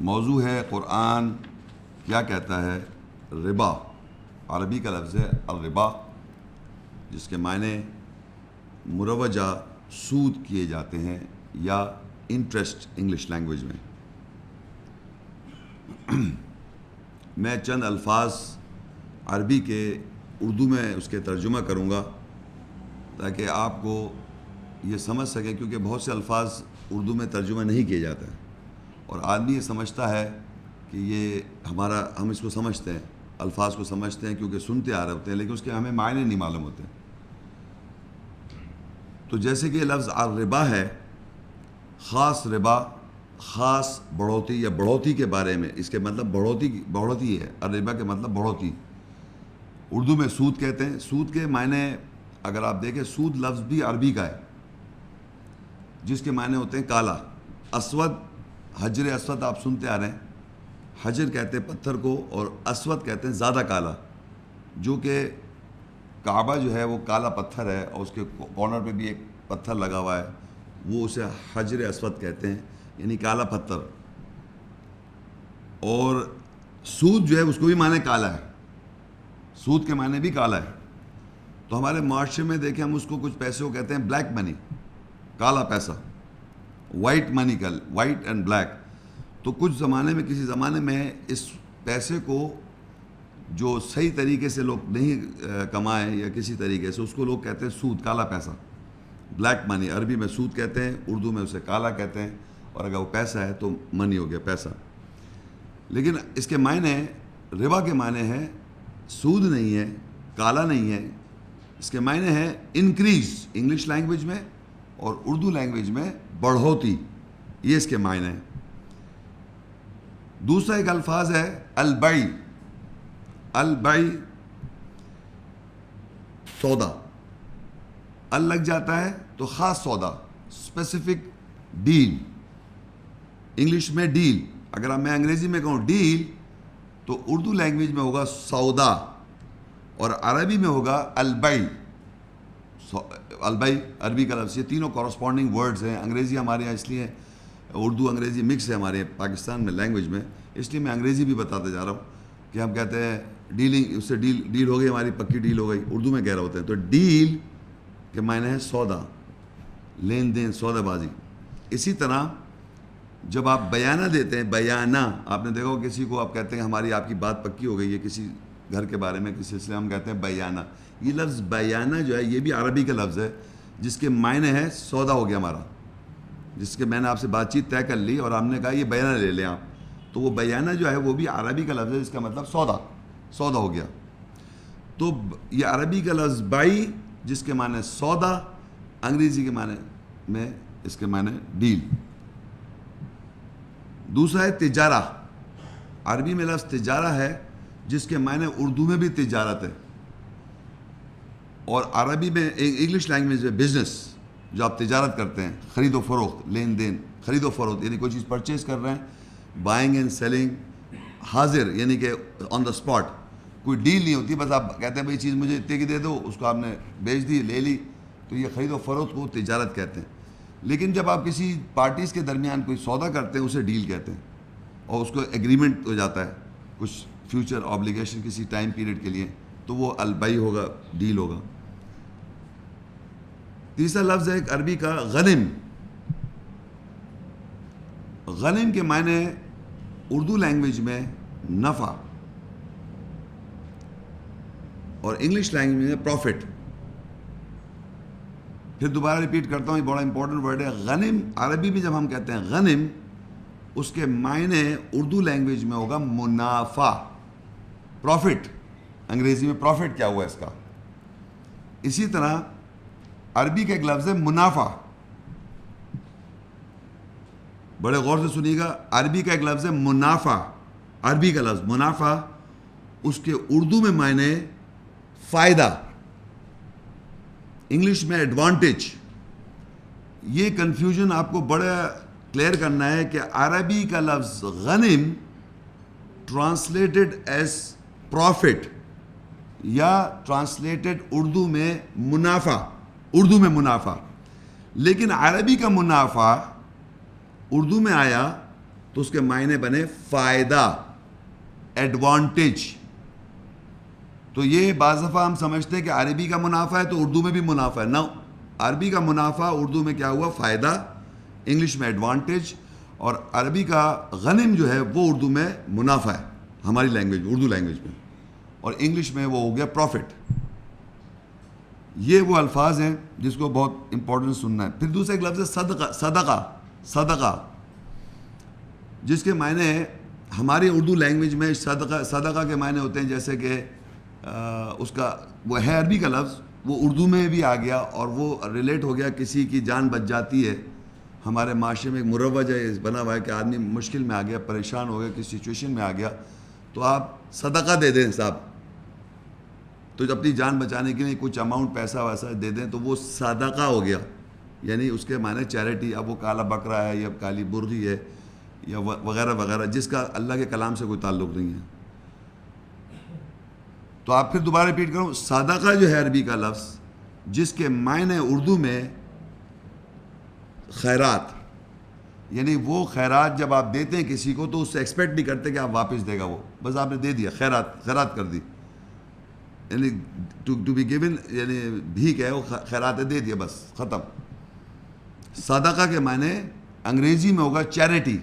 موضوع ہے قرآن کیا کہتا ہے ربا. عربی کا لفظ ہے الربا، جس کے معنی مروجہ سود کیے جاتے ہیں یا انٹرسٹ انگلش لینگویج میں. میں چند الفاظ عربی کے اردو میں اس کے ترجمہ کروں گا تاکہ آپ کو یہ سمجھ سکیں، کیونکہ بہت سے الفاظ اردو میں ترجمہ نہیں کیے جاتے ہیں اور آدمی یہ سمجھتا ہے کہ یہ ہم اس کو سمجھتے ہیں، الفاظ کو سمجھتے ہیں کیونکہ سنتے آ رہے ہوتے ہیں، لیکن اس کے ہمیں معنی نہیں معلوم ہوتے. تو جیسے کہ یہ لفظ الربا ہے، خاص ربا، خاص بڑھوتی یا بڑھوتی کے بارے میں. اس کے مطلب بڑھوتی ہے. الربا کے مطلب بڑھوتی. اردو میں سود کہتے ہیں. سود کے معنی اگر آپ دیکھیں، سود لفظ بھی عربی کا ہے جس کے معنی ہوتے ہیں کالا. اسود، حجر اسود آپ سنتے آ رہے ہیں. حجر کہتے ہیں پتھر کو اور اسود کہتے ہیں زیادہ کالا، جو کہ کعبہ جو ہے وہ کالا پتھر ہے اور اس کے کارنر پہ بھی ایک پتھر لگا ہوا ہے، وہ اسے حجر اسود کہتے ہیں، یعنی کالا پتھر. اور سود جو ہے اس کو بھی معنی کالا ہے. سود کے معنی بھی کالا ہے. تو ہمارے معاشرے میں دیکھیں، ہم اس کو کچھ پیسے کو کہتے ہیں بلیک منی، کالا پیسہ. وائٹ منی کا وائٹ اینڈ بلیک. تو کچھ زمانے میں، کسی زمانے میں اس پیسے کو جو صحیح طریقے سے لوگ نہیں کمائیں یا کسی طریقے سے، اس کو لوگ کہتے ہیں سود، کالا پیسہ، بلیک منی. عربی میں سود کہتے ہیں، اردو میں اسے کالا کہتے ہیں، اور اگر وہ پیسہ ہے تو منی ہو گیا، پیسہ. لیکن اس کے معنی ربا کے معنی ہے سود نہیں ہے، کالا نہیں ہے. اس کے معنی ہے انکریز انگلش لینگویج میں، اور اردو لینگویج میں بڑھوتی. یہ اس کے معنی ہے. دوسرا ایک الفاظ ہے البیع. البیع سودا. ال لگ جاتا ہے تو خاص سودا، اسپیسیفک ڈیل. انگلش میں ڈیل. اگر میں انگریزی میں کہوں ڈیل تو اردو لینگویج میں ہوگا سودا، اور عربی میں ہوگا البیع. البیع عربی کا لفظ. یہ تینوں کورسپونڈنگ ورڈز ہیں. انگریزی ہمارے یہاں اس لیے اردو انگریزی مکس ہے ہمارے پاکستان میں لینگویج میں، اس لیے میں انگریزی بھی بتاتے جا رہا ہوں کہ ہم کہتے ہیں ڈیلنگ، اس سے ڈیل ہو گئی، ہماری پکی ڈیل ہو گئی. اردو میں کہہ رہے ہوتے ہیں. تو ڈیل کے معنی ہے سودا، لین دین، سودا بازی. اسی طرح جب آپ بیانہ دیتے ہیں، بیانہ آپ نے دیکھا ہو، کسی کو آپ کہتے ہیں ہماری آپ کی بات پکی ہو گئی ہے کسی گھر کے بارے میں، کسی سلسلے ہم کہتے ہیں بیانہ. یہ لفظ بیانہ جو ہے یہ بھی عربی کا لفظ ہے جس کے معنی ہے سودا ہو گیا ہمارا. جس کے میں نے آپ سے بات چیت طے کر لی اور ہم نے کہا یہ بیانہ لے لیں آپ، تو وہ بیانہ جو ہے وہ بھی عربی کا لفظ ہے جس کا مطلب سودا ہو گیا. تو یہ عربی کا لفظ بیع جس کے معنی سودا، انگریزی کے معنی میں اس کے معنی ڈیل. دوسرا ہے تجارہ. عربی میں لفظ تجارہ ہے جس کے معنی اردو میں بھی تجارت ہے، اور عربی میں انگلش لینگویج میں بزنس، جو آپ تجارت کرتے ہیں، خرید و فروخت، لین دین، خرید و فروخت، یعنی کوئی چیز پرچیز کر رہے ہیں، بائنگ اینڈ سیلنگ. حاضر یعنی کہ آن دا اسپاٹ، کوئی ڈیل نہیں ہوتی، بس آپ کہتے ہیں بھائی چیز مجھے اتنے کی دے دو، اس کو آپ نے بیچ دی، لے لی. تو یہ خرید و فروخت کو تجارت کہتے ہیں. لیکن جب آپ کسی پارٹیز کے درمیان کوئی سودا کرتے ہیں اسے ڈیل کہتے ہیں، اور اس کو ایگریمنٹ ہو جاتا ہے کچھ فیوچر آبلیگیشن کسی ٹائم پیریڈ کے لیے، تو وہ البیع ہوگا، ڈیل ہوگا. تیسرا لفظ ہے عربی کا غنم. غنم کے معنی اردو لینگویج میں نفع، اور انگلش لینگویج میں پروفٹ. پھر دوبارہ ریپیٹ کرتا ہوں، یہ بڑا امپورٹنٹ ورڈ ہے. غنم عربی میں جب ہم کہتے ہیں غنم، اس کے معنی اردو لینگویج میں ہوگا منافع، پروفٹ. انگریزی میں پروفٹ کیا ہوا اس کا. اسی طرح عربی کا ایک لفظ ہے منافع. بڑے غور سے سنیے گا، عربی کا ایک لفظ ہے منافع. عربی کا لفظ منافع، اس کے اردو میں معنی فائدہ، انگلش میں ایڈوانٹیج. یہ کنفیوژن آپ کو بڑا کلیئر کرنا ہے کہ عربی کا لفظ غنم ٹرانسلیٹڈ ایز پروفٹ یا ٹرانسلیٹڈ اردو میں منافع، اردو میں منافع. لیکن عربی کا منافع اردو میں آیا تو اس کے معنی بنے فائدہ، ایڈوانٹیج. تو یہ بعض دفعہ ہم سمجھتے ہیں کہ عربی کا منافع ہے تو اردو میں بھی منافع ہے. نہ، عربی کا منافع اردو میں کیا ہوا؟ فائدہ، انگلش میں ایڈوانٹیج. اور عربی کا غنم جو ہے وہ اردو میں منافع ہے ہماری لینگویج، اردو لینگویج میں، اور انگلش میں وہ ہو گیا پروفٹ. یہ وہ الفاظ ہیں جس کو بہت امپورٹنٹ سننا ہے. پھر دوسرا ایک لفظ ہے صدقہ. صدقہ، صدقہ جس کے معنی ہماری اردو لینگویج میں صدقہ کے معنی ہوتے ہیں جیسے کہ اس کا وہ ہے عربی کا لفظ، وہ اردو میں بھی آ گیا اور وہ ریلیٹ ہو گیا. کسی کی جان بچ جاتی ہے، ہمارے معاشرے میں ایک مروج ہے بنا ہوا ہے کہ آدمی مشکل میں آ گیا، پریشان ہو گیا، کسی سچویشن میں آ گیا تو آپ صدقہ دے دیں صاحب، تو اپنی جان بچانے کے لیے کچھ اماؤنٹ پیسہ ویسا دے دیں تو وہ صدقہ ہو گیا. یعنی اس کے معنی چیریٹی. اب وہ کالا بکرا ہے یا کالی برغی ہے یا وغیرہ وغیرہ جس کا اللہ کے کلام سے کوئی تعلق نہیں ہے. تو آپ پھر دوبارہ ریپیٹ کروں، صدقہ جو ہے عربی کا لفظ جس کے معنی اردو میں خیرات، یعنی وہ خیرات جب آپ دیتے ہیں کسی کو تو اس سے ایکسپیکٹ نہیں کرتے کہ آپ واپس دے گا، وہ بس آپ نے دے دیا، خیرات کر دی. یعنی ٹو بی گیون، یعنی بھیک ہے، وہ خیرات دے دیا، بس ختم. صدقہ کے معنی انگریزی میں ہوگا چیریٹی.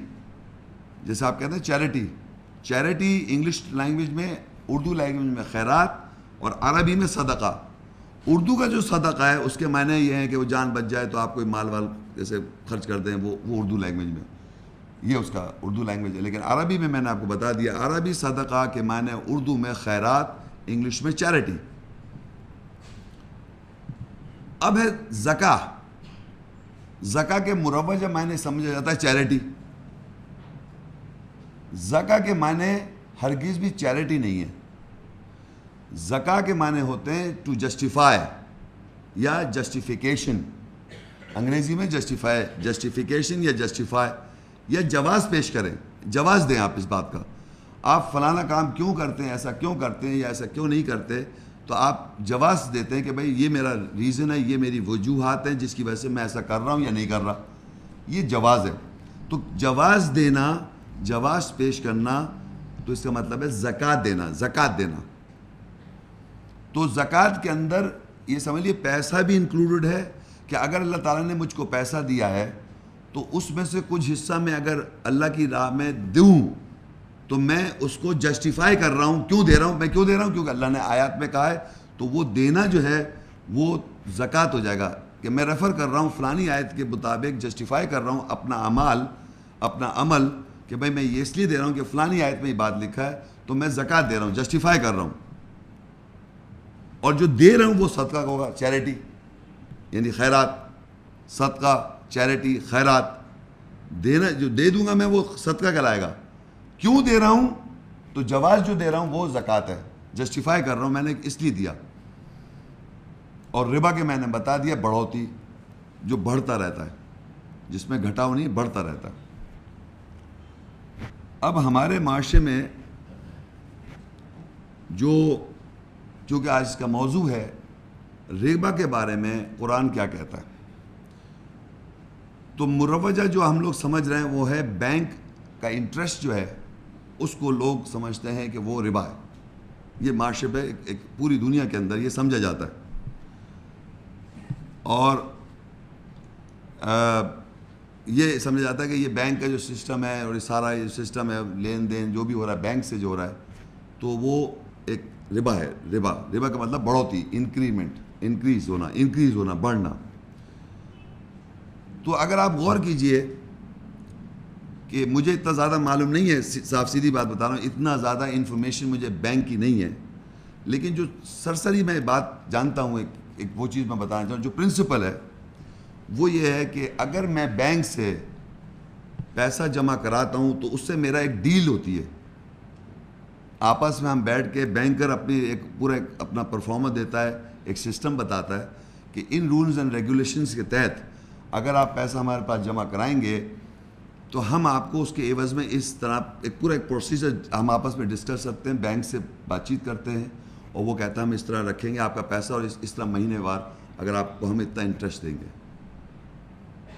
جیسے آپ کہتے ہیں چیریٹی انگلش لینگویج میں، اردو لینگویج میں خیرات، اور عربی میں صدقہ. اردو کا جو صدقہ ہے اس کے معنی یہ ہیں کہ وہ جان بچ جائے تو آپ کوئی مال وال جیسے خرچ کر دیں، وہ اردو لینگویج میں یہ اس کا اردو لینگویج ہے. لیکن عربی میں نے آپ کو بتا دیا، عربی صدقہ کے معنی اردو میں خیرات، انگلش میں چیریٹی. اب ہے زکاہ. زکاہ کے مروجہ معنی سمجھا جاتا ہے چیریٹی. زکاہ کے معنی ہرگز بھی چیریٹی نہیں ہے. زکاہ کے معنی ہوتے ہیں ٹو جسٹیفائی یا جسٹیفیکیشن. انگریزی میں جسٹیفیکیشن یا جسٹیفائی، یا جواز پیش کریں، جواز دیں آپ اس بات کا. آپ فلانا کام کیوں کرتے ہیں، ایسا کیوں کرتے ہیں یا ایسا کیوں نہیں کرتے، تو آپ جواز دیتے ہیں کہ بھائی یہ میرا ریزن ہے، یہ میری وجوہات ہیں جس کی وجہ سے میں ایسا کر رہا ہوں یا نہیں کر رہا. یہ جواز ہے. تو جواز دینا، جواز پیش کرنا، تو اس کا مطلب ہے زکوٰۃ دینا. تو زکوٰۃ کے اندر یہ سمجھ لیے پیسہ بھی انکلوڈڈ ہے کہ اگر اللہ تعالیٰ نے مجھ کو پیسہ دیا ہے تو اس میں سے کچھ حصہ میں اگر اللہ کی راہ میں دوں تو میں اس کو جسٹیفائی کر رہا ہوں. کیوں دے رہا ہوں؟ میں کیوں دے رہا ہوں؟ کیونکہ اللہ نے آیات میں کہا ہے. تو وہ دینا جو ہے وہ زکوٰۃ ہو جائے گا کہ میں ریفر کر رہا ہوں فلانی آیت کے مطابق، جسٹیفائی کر رہا ہوں اپنا عمل کہ بھائی میں یہ اس لیے دے رہا ہوں کہ فلانی آیت میں یہ بات لکھا ہے تو میں زکوٰۃ دے رہا ہوں، جسٹیفائی کر رہا ہوں. اور جو دے رہا ہوں وہ صدقہ ہوگا، چیریٹی، یعنی خیرات. صدقہ، چیریٹی، خیرات دینا، جو دے دوں گا میں وہ صدقہ کہلائے گا. کیوں دے رہا ہوں؟ تو جواز جو دے رہا ہوں وہ زکوٰۃ ہے، جسٹیفائی کر رہا ہوں میں نے اس لیے دیا. اور ربا کے میں نے بتا دیا بڑھوتی، جو بڑھتا رہتا ہے، جس میں گھٹاؤ نہیں، بڑھتا رہتا ہے. اب ہمارے معاشرے میں چونکہ آج اس کا موضوع ہے ربا کے بارے میں قرآن کیا کہتا ہے، تو مروجہ جو ہم لوگ سمجھ رہے ہیں وہ ہے بینک کا انٹرسٹ جو ہے اس کو لوگ سمجھتے ہیں کہ وہ ربا ہے. یہ معاشرے پہ ایک پوری دنیا کے اندر یہ سمجھا جاتا ہے. اور یہ سمجھا جاتا ہے کہ یہ بینک کا جو سسٹم ہے اور یہ سارا یہ سسٹم ہے لین دین جو بھی ہو رہا ہے بینک سے جو ہو رہا ہے تو وہ ایک ربا ہے. ربا کا مطلب بڑھوتی، انکریز ہونا، بڑھنا. تو اگر آپ غور کیجئے کہ مجھے اتنا زیادہ معلوم نہیں ہے، صاف سیدھی بات بتا رہا ہوں، اتنا زیادہ انفارمیشن مجھے بینک کی نہیں ہے، لیکن جو سرسری میں بات جانتا ہوں، ایک وہ چیز میں بتانا چاہوں، جو پرنسپل ہے وہ یہ ہے کہ اگر میں بینک سے پیسہ جمع کراتا ہوں تو اس سے میرا ایک ڈیل ہوتی ہے. آپس میں ہم بیٹھ کے بینکر اپنا پرفارمر دیتا ہے، ایک سسٹم بتاتا ہے کہ ان رولز اینڈ ریگولیشنز کے تحت اگر آپ پیسہ ہمارے پاس جمع کرائیں گے تو ہم آپ کو اس کے عوض میں اس طرح ایک پروسیجر ہم آپس میں ڈسکس کرتے ہیں، بینک سے بات چیت کرتے ہیں اور وہ کہتا ہے ہم اس طرح رکھیں گے آپ کا پیسہ اور اس طرح مہینے وار اگر آپ کو ہم اتنا انٹرسٹ دیں گے.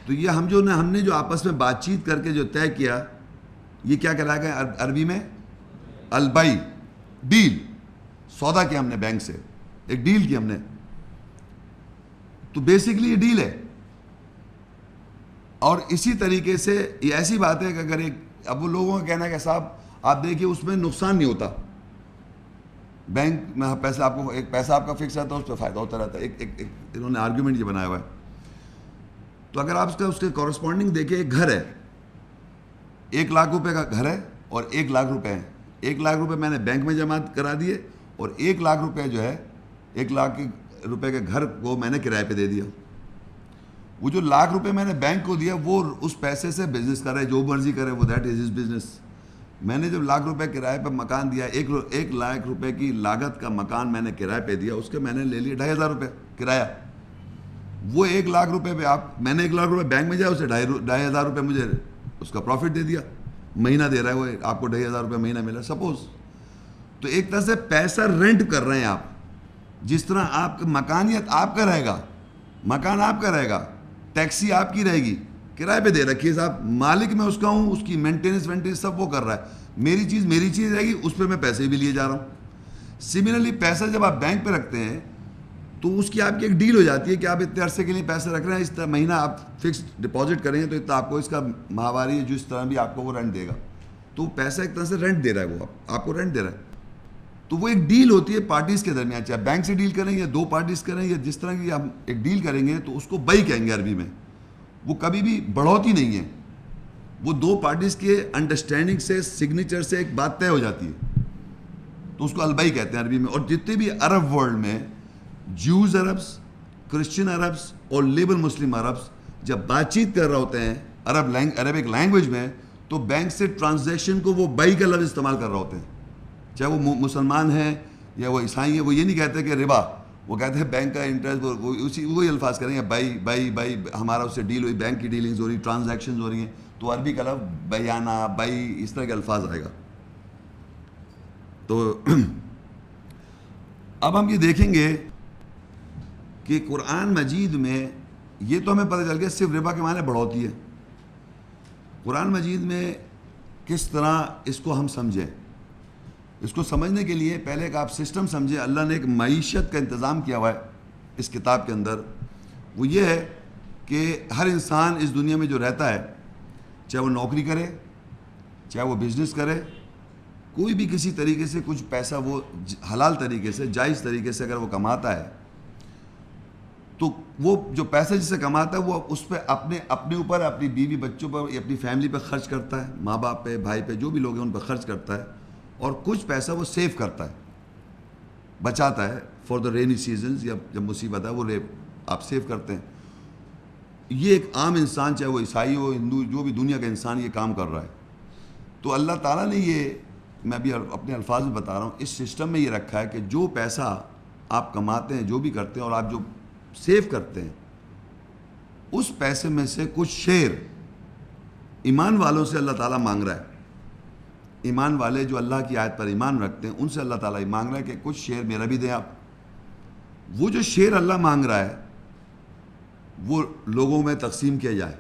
تو یہ ہم نے جو آپس میں بات چیت کر کے جو طے کیا یہ کیا کہلایا گیا عربی میں؟ البئی، ڈیل. سودا کیا ہم نے بینک سے، ایک ڈیل کی ہم نے. تو بیسکلی یہ ڈیل ہے. اور اسی طریقے سے یہ ایسی بات ہے کہ اگر اب وہ لوگوں کا کہنا ہے کہ صاحب آپ دیکھیے اس میں نقصان نہیں ہوتا، بینک میں پیسہ آپ کو ایک پیسہ آپ کا فکس رہتا ہے، اس پہ فائدہ ہوتا رہتا ہے. ایک انہوں نے آرگیومنٹ یہ بنایا ہوا ہے. تو اگر آپ اس کے کورسپونڈنگ دیکھیں، ایک گھر ہے، 1,00,000 روپے کا گھر ہے اور 1,00,000 روپے ہیں. 1,00,000 روپے میں نے بینک میں جمع کرا دیے اور 1,00,000 روپے جو ہے 1,00,000 روپے کے گھر کو میں نے کرائے پہ دے دیا. وہ جو 1,00,000 روپے میں نے بینک کو دیا وہ اس پیسے سے بزنس کرے، جو مرضی کرے، وہ دیٹ از ہز بزنس. میں نے جب 1,00,000 روپے کرائے پہ مکان دیا، 1,00,000 روپے کی لاگت کا مکان میں نے کرائے پہ دیا، اس کے میں نے لے لیے 2,500 روپے کرایہ. وہ 1,00,000 روپے پہ میں نے 1,00,000 روپے بینک میں جایا، اسے 2,500 روپے مجھے اس کا پروفٹ دے دیا. مہینہ دے رہا ہے وہ، آپ کو 2,500 روپے مہینہ ملا سپوز. تو ایک طرح سے پیسہ رینٹ کر رہے ہیں آپ. جس طرح آپ کا مکانیت آپ کا رہے گا، مکان آپ کا رہے گا، ٹیکسی آپ کی رہے گی، کرائے پہ دے رکھی ہے صاحب، مالک میں اس کا ہوں، اس کی مینٹیننس وینٹیننس سب وہ کر رہا ہے. میری چیز رہے گی، اس پہ میں پیسے بھی لیے جا رہا ہوں. سملرلی پیسہ جب آپ بینک پہ رکھتے ہیں تو اس کی آپ کی ایک ڈیل ہو جاتی ہے کہ آپ اتنے عرصے کے لیے پیسے رکھ رہے ہیں، اس طرح مہینہ آپ فکس ڈپازٹ کریں گے تو اتنا آپ کو اس کا ماہواری جو اس طرح بھی آپ کو وہ رینٹ دے گا. تو پیسہ ایک طرح سے رینٹ دے رہا ہے، وہ آپ کو رینٹ دے رہا ہے. تو وہ ایک ڈیل ہوتی ہے پارٹیز کے درمیان، چاہے بینک سے ڈیل کریں یا دو پارٹیز کریں یا جس طرح کی ہم ایک ڈیل کریں گے تو اس کو بئی کہیں گے عربی میں. وہ کبھی بھی بڑھوتی نہیں ہے، وہ دو پارٹیز کے انڈرسٹینڈنگ سے، سگنیچر سے ایک بات طے ہو جاتی ہے تو اس کو البئی کہتے ہیں عربی میں. اور جتنے بھی عرب ورلڈ میں جیوز عربس، کرسچن عربس اور لیبر مسلم عربس جب بات چیت کر رہے ہوتے ہیں عربک لینگویج میں تو بینک سے ٹرانزیکشن کو وہ بئی کا لفظ استعمال کر رہے ہوتے ہیں. چاہے وہ مسلمان ہیں یا وہ عیسائی ہیں، وہ یہ نہیں کہتے کہ ربا، وہ کہتے ہیں بینک کا انٹرسٹ. وہی الفاظ کریں گے، بائی ہمارا اس سے ڈیل ہوئی، بینک کی ڈیلنگز ہو رہی، ٹرانزیکشنز ہو رہی ہیں، تو عربی کا لفظ بیانہ، بائی، اس طرح کے الفاظ آئے گا. تو اب ہم یہ دیکھیں گے کہ قرآن مجید میں یہ تو ہمیں پتہ چل گیا صرف ربا کے معنی بڑھوتی ہے. قرآن مجید میں کس طرح اس کو ہم سمجھیں، اس کو سمجھنے کے لیے پہلے ایک آپ سسٹم سمجھیں. اللہ نے ایک معیشت کا انتظام کیا ہوا ہے اس کتاب کے اندر. وہ یہ ہے کہ ہر انسان اس دنیا میں جو رہتا ہے، چاہے وہ نوکری کرے، چاہے وہ بزنس کرے، کوئی بھی کسی طریقے سے کچھ پیسہ وہ حلال طریقے سے، جائز طریقے سے اگر وہ کماتا ہے تو وہ جو پیسہ جس سے کماتا ہے وہ اس پہ اپنے اوپر، اپنی بیوی بچوں پر یا اپنی فیملی پہ خرچ کرتا ہے، ماں باپ پہ، بھائی پہ، جو بھی لوگ ہیں ان پہ خرچ کرتا ہے. اور کچھ پیسہ وہ سیو کرتا ہے، بچاتا ہے فار دا رینی سیزنز، یا جب مصیبت ہے وہ آپ سیو کرتے ہیں. یہ ایک عام انسان، چاہے وہ عیسائی ہو، ہندو، جو بھی دنیا کا انسان یہ کام کر رہا ہے. تو اللہ تعالیٰ نے یہ، میں ابھی اپنے الفاظ میں بتا رہا ہوں، اس سسٹم میں یہ رکھا ہے کہ جو پیسہ آپ کماتے ہیں، جو بھی کرتے ہیں، اور آپ جو سیو کرتے ہیں، اس پیسے میں سے کچھ شیئر ایمان والوں سے اللہ تعالیٰ مانگ رہا ہے. ایمان والے جو اللہ کی آیت پر ایمان رکھتے ہیں ان سے اللہ تعالیٰ مانگ رہا ہے کہ کچھ شیئر میرا بھی دیں آپ. وہ جو شیئر اللہ مانگ رہا ہے وہ لوگوں میں تقسیم کیا جائے.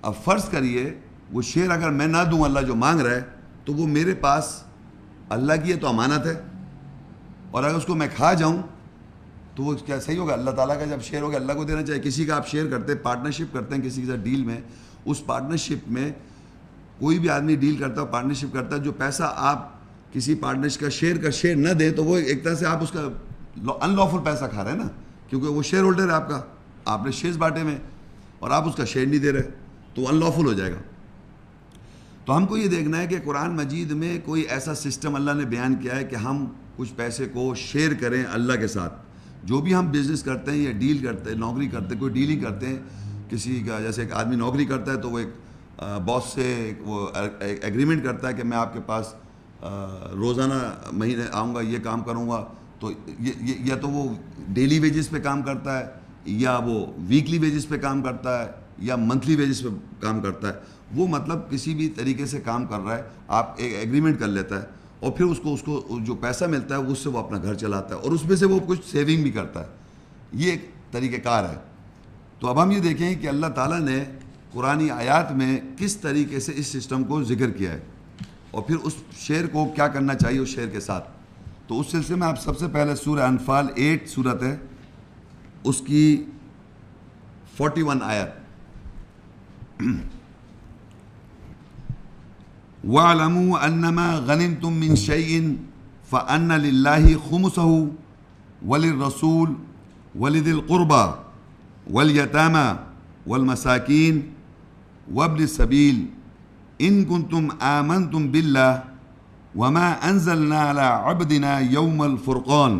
اب فرض کریے وہ شیئر اگر میں نہ دوں، اللہ جو مانگ رہا ہے، تو وہ میرے پاس اللہ کی ہے تو امانت ہے، اور اگر اس کو میں کھا جاؤں تو وہ کیا صحیح ہوگا؟ اللہ تعالیٰ کا جب شیئر ہوگا اللہ کو دینا چاہیے. کسی کا آپ شیئر کرتے ہیں، پارٹنرشپ کرتے ہیں کسی کے ساتھ ڈیل میں، اس پارٹنرشپ میں کوئی بھی آدمی ڈیل کرتا ہے، پارٹنرشپ کرتا ہے، جو پیسہ آپ کسی پارٹنرشپ کا شیئر نہ دیں تو وہ ایک طرح سے آپ اس کا ان لافل پیسہ کھا رہے ہیں نا، کیونکہ وہ شیئر ہولڈر ہے آپ کا، آپ نے شیئرز بانٹے میں اور آپ اس کا شیئر نہیں دے رہے تو ان لافل ہو جائے گا. تو ہم کو یہ دیکھنا ہے کہ قرآن مجید میں کوئی ایسا سسٹم اللہ نے بیان کیا ہے کہ ہم کچھ پیسے کو شیئر کریں اللہ کے ساتھ. جو بھی ہم بزنس کرتے ہیں یا ڈیل کرتے ہیں، نوکری کرتے ہیں، کوئی ڈیلنگ کرتے ہیں کسی کا، جیسے ایک آدمی نوکری کرتا ہے تو وہ ایک باس سے وہ ایگریمنٹ کرتا ہے کہ میں آپ کے پاس روزانہ مہینے آؤں گا، یہ کام کروں گا. تو یا تو وہ ڈیلی ویجز پہ کام کرتا ہے، یا وہ ویکلی ویجز پہ کام کرتا ہے، یا منتھلی ویجز پہ کام کرتا ہے. وہ مطلب کسی بھی طریقے سے کام کر رہا ہے، آپ ایک ایگریمنٹ کر لیتا ہے اور پھر اس کو جو پیسہ ملتا ہے اس سے وہ اپنا گھر چلاتا ہے اور اس میں سے وہ کچھ سیونگ بھی کرتا ہے. یہ ایک طریقہ کار ہے. تو اب ہم یہ دیکھیں کہ اللہ تعالیٰ نے قرآنی آیات میں کس طریقے سے اس سسٹم کو ذکر کیا ہے اور پھر اس شعر کو کیا کرنا چاہیے اس شعر کے ساتھ. تو اس سلسلے میں آپ سب سے پہلے سورہ انفال 8 سورت ہے, اس کی 41 آیت. وَاعْلَمُوا أَنَّمَا غَنِمْتُم مِّن شَيْءٍ فَأَنَّ لِلَّهِ خُمُسَهُ وَلِلرَّسُولِ وَلِذِي الْقُرْبَى وَالْيَتَامَى وَالْمَسَاكِينِ وَابْنِ السَّبِيلِ إِن كُنتُمْ آمَنتُم بِاللَّهِ وَمَا أَنزَلْنَا عَلَىٰ عَبْدِنَا يَوْمَ الْفُرْقَانِ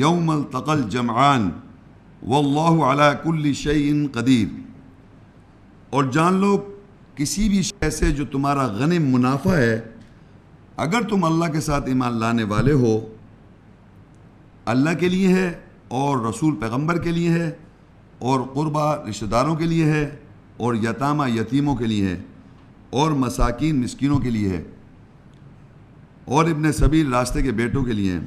يَوْمَ الْتَقَى الْجَمْعَانِ وَاللَّهُ عَلَىٰ كُلِّ شَيْءٍ قَدِيرٌ. اور جان لو کسی بھی شے سے جو تمہارا غنم منافع ہے, اگر تم اللہ کے ساتھ ایمان لانے والے ہو, اللہ کے لیے ہے اور رسول پیغمبر کے لیے ہے اور قربا رشتہ داروں کے لیے ہے اور یتامہ یتیموں کے لیے ہے اور مساکین مسکینوں کے لیے ہے اور ابن سبیل راستے کے بیٹوں کے لیے ہے,